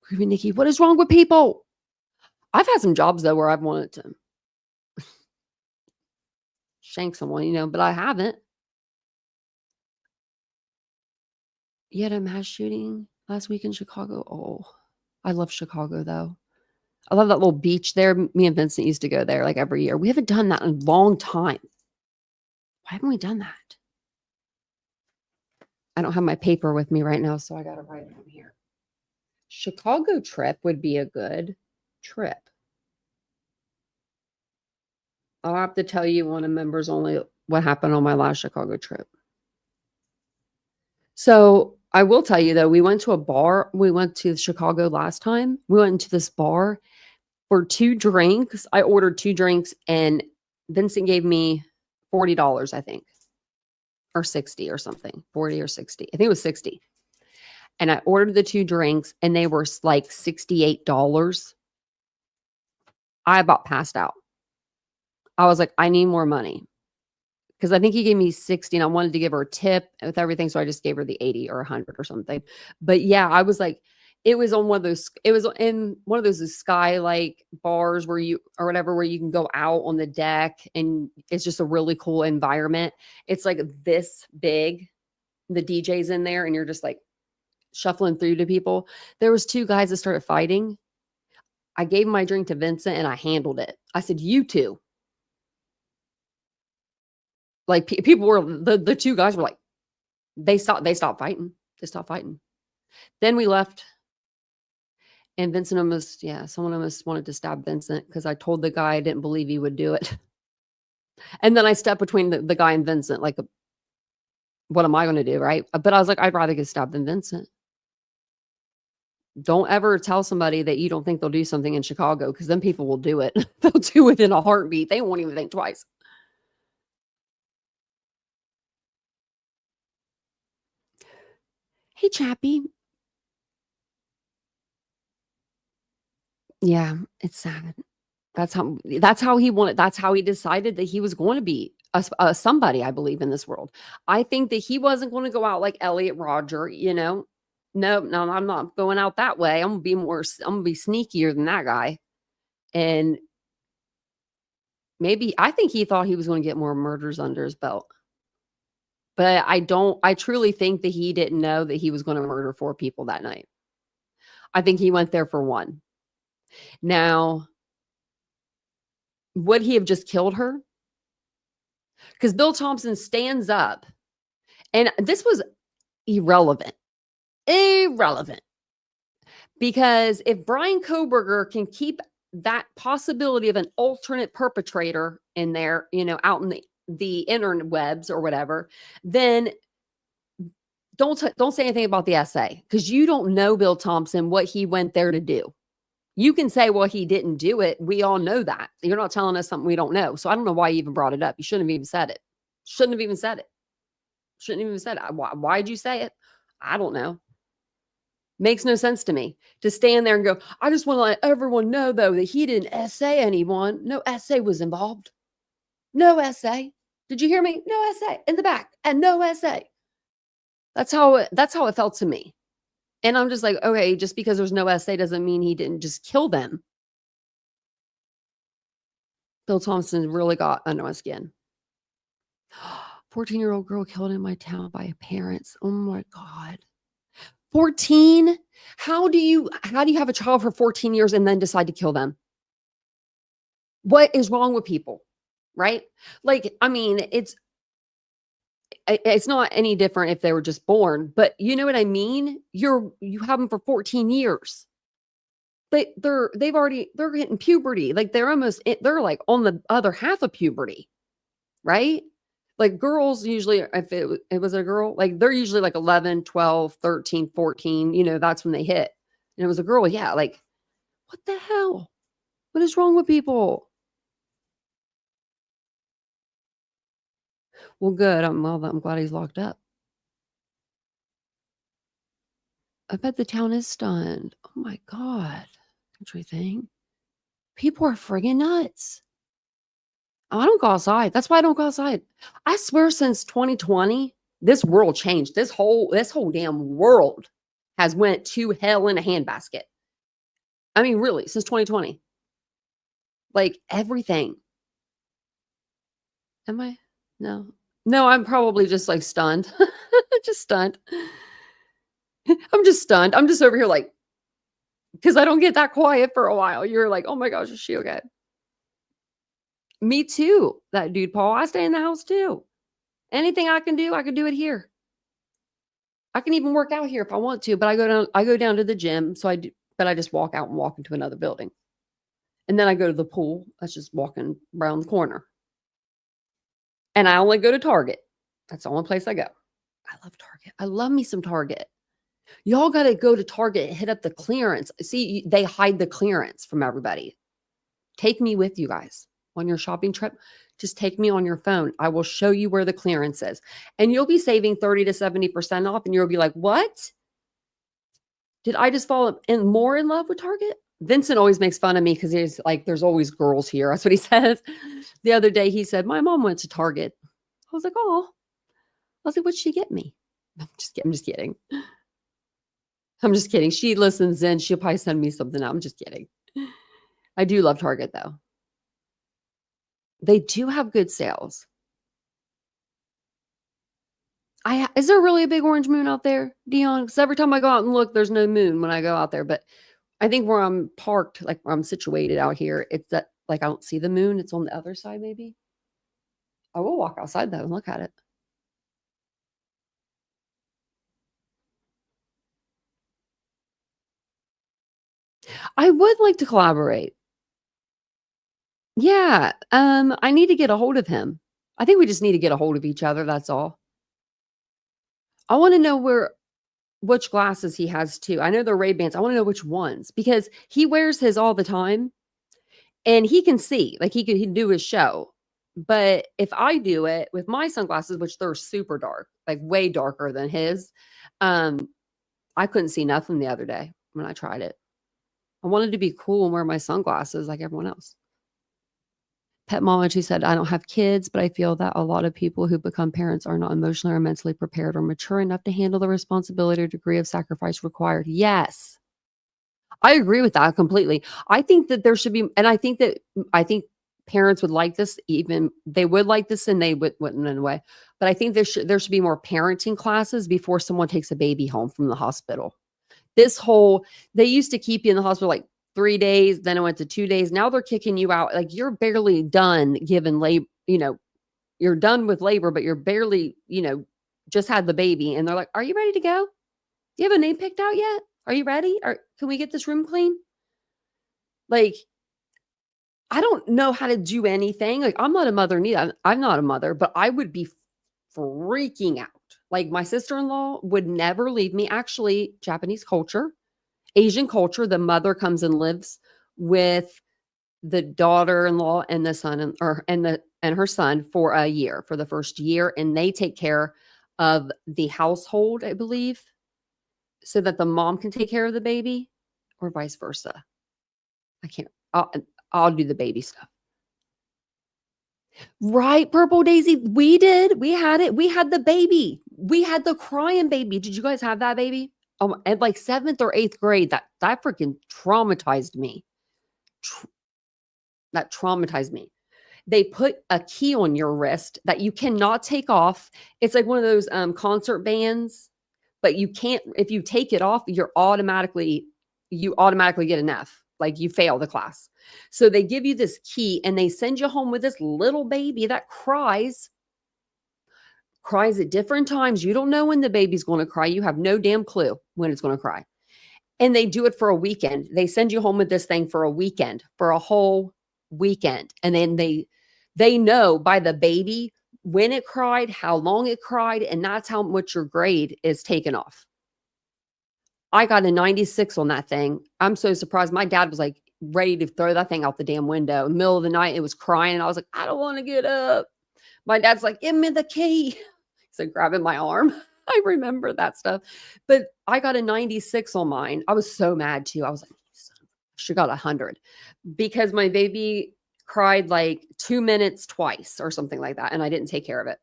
Creepy Nikki, what is wrong with people? I've had some jobs, though, where I've wanted to shank someone, but I haven't. You had a mass shooting last week in Chicago. Oh, I love Chicago, though. I love that little beach there. Me and Vincent used to go there like every year. We haven't done that in a long time. Why haven't we done that? I don't have my paper with me right now, so I got to write it on here. Chicago trip would be a good trip. I'll have to tell you on a members only what happened on my last Chicago trip. So I will tell you, though, we went to a bar. We went to Chicago last time. We went into this bar for 2 drinks. I ordered 2 drinks and Vincent gave me $40, I think. Or 60 or something, 40 or 60. I think it was 60. And I ordered the 2 drinks and they were like $68. I about passed out. I was like, I need more money. Because I think he gave me 60 and I wanted to give her a tip with everything. So I just gave her the 80 or 100 or something. But yeah, I was like, it was in one of those sky-like bars where you can go out on the deck and it's just a really cool environment. It's like this big, the DJ's in there and you're just like shuffling through to people. There was 2 guys that started fighting. I gave my drink to Vincent and I handled it. I said, you 2. Like people were, the 2 guys were like, they stopped fighting. They stopped fighting. Then we left. And Vincent almost, yeah, someone almost wanted to stab Vincent because I told the guy I didn't believe he would do it. And then I stepped between the guy and Vincent, like, what am I going to do, right? But I was like, I'd rather get stabbed than Vincent. Don't ever tell somebody that you don't think they'll do something in Chicago, because then people will do it. They'll do it in a heartbeat. They won't even think twice. Hey, Chappie. Yeah, it's sad. That's how he wanted. That's how he decided that he was going to be a somebody, I believe, in this world. I think that he wasn't going to go out like Elliot Rodger, you know. No, I'm not going out that way. I'm gonna be sneakier than that guy. And maybe I think he thought he was going to get more murders under his belt. But I truly think that he didn't know that he was going to murder 4 people that night. I think he went there for 1. Now, would he have just killed her? Because Bill Thompson stands up, and this was irrelevant. Because if Brian Koberger can keep that possibility of an alternate perpetrator in there, you know, out in the interwebs or whatever, then don't say anything about the essay, because you don't know Bill Thompson, what he went there to do. You can say, well, he didn't do it. We all know that. You're not telling us something we don't know. So I don't know why you even brought it up. You shouldn't have even said it. Shouldn't have even said it. Why'd you say it? I don't know. Makes no sense to me to stand there and go, I just want to let everyone know, though, that he didn't essay anyone. No essay was involved. No essay. Did you hear me? No essay in the back, and no essay. That's how it felt to me. And I'm just like, okay, just because there's no essay doesn't mean he didn't just kill them. Bill Thompson really got under my skin. 14-year-old girl killed in my town by her parents. Oh my God. 14? How do you have a child for 14 years and then decide to kill them? What is wrong with people? Right? Like, I mean, it's not any different if they were just born, but you know what I mean? You have them for 14 years. They're hitting puberty. Like they're like on the other half of puberty, right? Like girls usually, if it was a girl, like they're usually like 11, 12, 13, 14, you know, that's when they hit. And it was a girl. Yeah. Like, what the hell? What is wrong with people? Well, good. I'm glad he's locked up. I bet the town is stunned. Oh my God. Country thing. People are friggin' nuts. I don't go outside. That's why I don't go outside. I swear since 2020, this world changed. This whole damn world has went to hell in a handbasket. I mean, really, since 2020. Like everything. Am I? No. No, I'm probably just like stunned. Just stunned. I'm just stunned. I'm just over here like, because I don't get that quiet for a while. You're like, oh my gosh, is she okay? Me too. That dude, Paul. I stay in the house too. Anything I can do it here. I can even work out here if I want to, but I go down to the gym. So but I just walk out and walk into another building. And then I go to the pool. That's just walking around the corner. And I only go to Target. That's the only place I go. I love Target. I love me some Target. Y'all got to go to Target and hit up the clearance. See, they hide the clearance from everybody. Take me with you guys on your shopping trip. Just take me on your phone. I will show you where the clearance is. And you'll be saving 30 to 70% off. And you'll be like, what? Did I just fall more in love with Target? Vincent always makes fun of me because he's like, there's always girls here. That's what he says. The other day he said, my mom went to Target. I was like, oh. I was like, what'd she get me? I'm just kidding. I'm just kidding. She listens in. She'll probably send me something out. I'm just kidding. I do love Target though. They do have good sales. Is there really a big orange moon out there, Dion? Because every time I go out and look, there's no moon when I go out there. But I think where I'm parked, like where I'm situated out here, it's that like I don't see the moon. It's on the other side, maybe. I will walk outside though and look at it. I would like to collaborate. Yeah, I need to get a hold of him. I think we just need to get a hold of each other, that's all. I wanna know which glasses he has too. I know they're Ray-Bans. I wanna know which ones because he wears his all the time and he can see, like, he can do his show. But if I do it with my sunglasses, which they're super dark, like way darker than his, um, I couldn't see nothing the other day when I tried it. I wanted to be cool and wear my sunglasses like everyone else. Pet mama, she said, I don't have kids, but I feel that a lot of people who become parents are not emotionally or mentally prepared or mature enough to handle the responsibility or degree of sacrifice required. Yes. I agree with that completely. I think that there should be, and I think parents would like this, even they would like this and they wouldn't in a way. But I think there should be more parenting classes before someone takes a baby home from the hospital. They used to keep you in the hospital like 3 days, then it went to 2 days. Now they're kicking you out. Like you're barely done giving labor, you're done with labor, but you're barely, just had the baby. And they're like, are you ready to go? Do you have a name picked out yet? Are you ready? Or can we get this room clean? Like, I don't know how to do anything. Like, I'm not a mother neither. I'm not a mother, but I would be freaking out. Like, my sister-in-law would never leave me. Actually, Japanese culture, Asian culture, the mother comes and lives with the daughter-in-law and the son and her son for a year, for the first year, and they take care of the household, I believe, so that the mom can take care of the baby, or vice versa. I can't. I'll do the baby stuff. Right, Purple Daisy. We did. We had it. We had the baby. We had the crying baby. Did you guys have that baby? At like 7th or 8th grade, that freaking traumatized me. That traumatized me. They put a key on your wrist that you cannot take off. It's like one of those concert bands, but you can't. If you take it off, you automatically get an F. Like you fail the class. So they give you this key and they send you home with this little baby that cries at different times. You don't know when the baby's going to cry. You have no damn clue when it's going to cry. And they do it for a weekend. They send you home with this thing for a weekend, for a whole weekend. And then they know by the baby when it cried, how long it cried, and that's how much your grade is taken off. I got a 96 on that thing. I'm so surprised. My dad was like ready to throw that thing out the damn window. In the middle of the night, it was crying. And I was like, I don't want to get up. My dad's like, give me the key. So grabbing my arm. I remember that stuff. But I got a 96 on mine. I was so mad too. I was like, she got 100 because my baby cried like 2 minutes twice or something like that. And I didn't take care of it.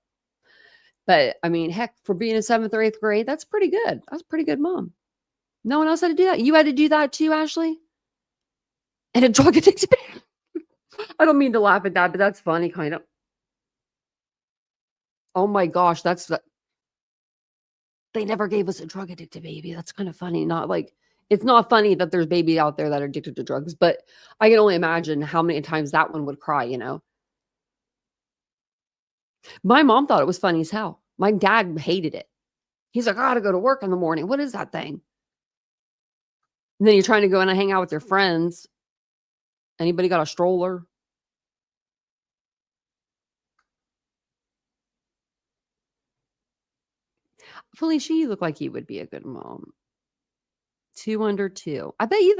But I mean, heck, for being in 7th or 8th grade, that's pretty good. I was a pretty good mom. No one else had to do that. You had to do that too, Ashley? And a drug addicted baby. I don't mean to laugh at that, but that's funny, kind of. Oh my gosh, they never gave us a drug addicted baby. That's kind of funny. It's not funny that there's babies out there that are addicted to drugs, but I can only imagine how many times that one would cry, My mom thought it was funny as hell. My dad hated it. He's like, I gotta go to work in the morning. What is that thing? And then you're trying to go in and hang out with your friends. Anybody got a stroller? Felicia, you look like you would be a good mom. 2 under 2. I bet you,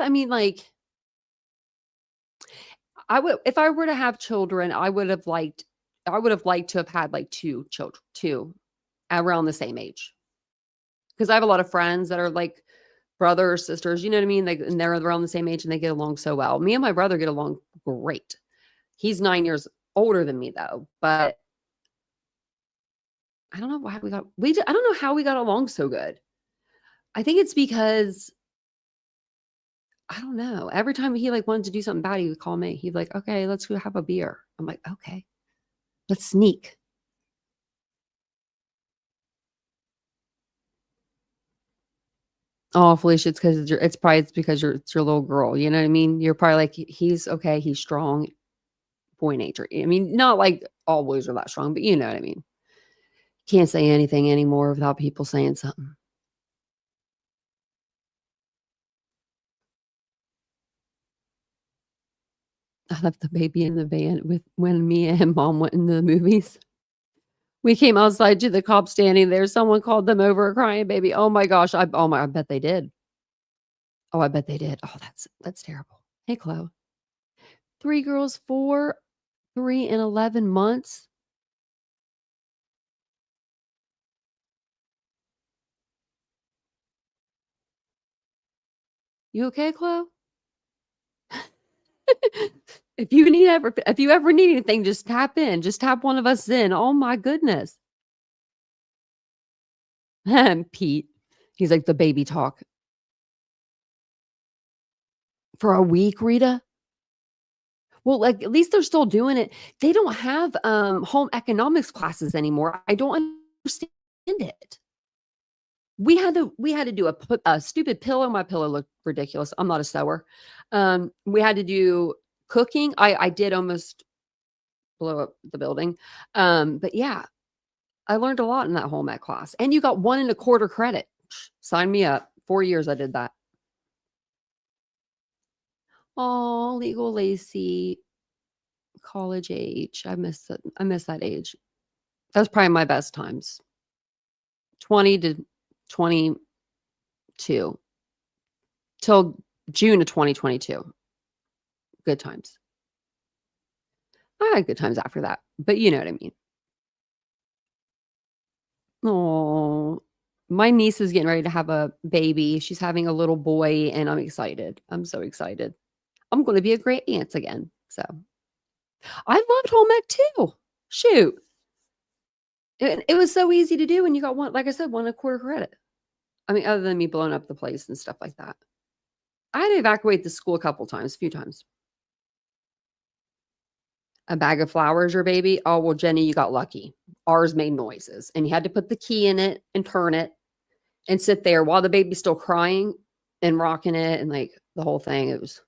I would, if I were to have children, I would have liked to have had like 2 children, 2 around the same age. Because I have a lot of friends that are like brothers, sisters, you know what I mean? And they're around the same age and they get along so well. Me and my brother get along great. He's 9 years older than me though, but I don't know how I don't know how we got along so good. I think it's because I don't know. Every time he wanted to do something bad, he would call me. He'd like, okay, let's go have a beer. I'm like, okay, let's sneak. Oh, Felicia, it's probably because it's your little girl. You know what I mean? You're probably like, he's okay. He's strong. Boy nature. I mean, not like all boys are that strong, but you know what I mean? Can't say anything anymore without people saying something. I left the baby in the van with when me and mom went in the movies. We came outside to the cops standing there. Someone called them over a crying baby. Oh my gosh. I bet they did. Oh, I bet they did. Oh, that's terrible. Hey, Chloe. 3 girls, 4, 3, and 11 months. You okay, Chloe? If you ever need anything, just tap in. Just tap one of us in. Oh my goodness. Pete. He's like the baby talk. For a week, Rita? Well, like at least they're still doing it. They don't have home economics classes anymore. I don't understand it. We had to do a stupid pillow. My pillow looked ridiculous. I'm not a sewer. We had to do cooking. I did almost blow up the building. But yeah, I learned a lot in that home ec class. And you got 1 1/4 credit. Sign me up. 4 years I did that. Oh, legal Lacey, college age. I miss that age. That's probably my best times. 20 to 22 till June of 2022. Good times. I had good times after that, but you know what I mean. Oh, my niece is getting ready to have a baby. She's having a little boy, and I'm excited. I'm so excited. I'm going to be a great aunt again. So I loved home ec too. Shoot. It was so easy to do when you got one, like I said, 1 1/4 credit. I mean, other than me blowing up the place and stuff like that. I had to evacuate the school a few times. A bag of flowers, your baby? Oh, well, Jenny, you got lucky. Ours made noises, and you had to put the key in it and turn it and sit there while the baby's still crying and rocking it and like the whole thing. It was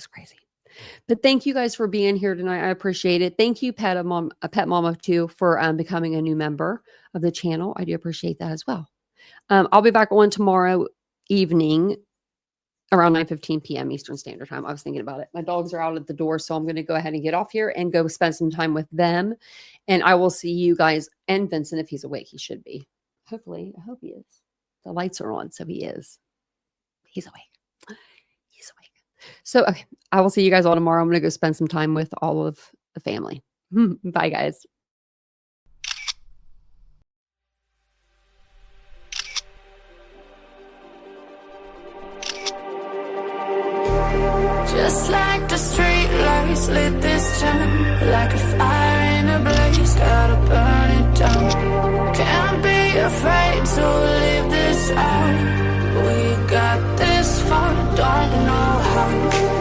crazy. But thank you guys for being here tonight. I appreciate it. Thank you, Pet Mama, too, for becoming a new member of the channel. I do appreciate that as well. I'll be back on tomorrow evening around 9:15 p.m. Eastern Standard Time. I was thinking about it. My dogs are out at the door, so I'm going to go ahead and get off here and go spend some time with them. And I will see you guys and Vincent if he's awake. He should be. Hopefully. I hope he is. The lights are on, so he is. He's awake. He's awake. So, okay, I will see you guys all tomorrow. I'm going to go spend some time with all of the family. Bye, guys. Just like the street lights lit this town, like a fire in a blaze, gotta burn it down. Can't be afraid to live this out. We got this far, don't know how.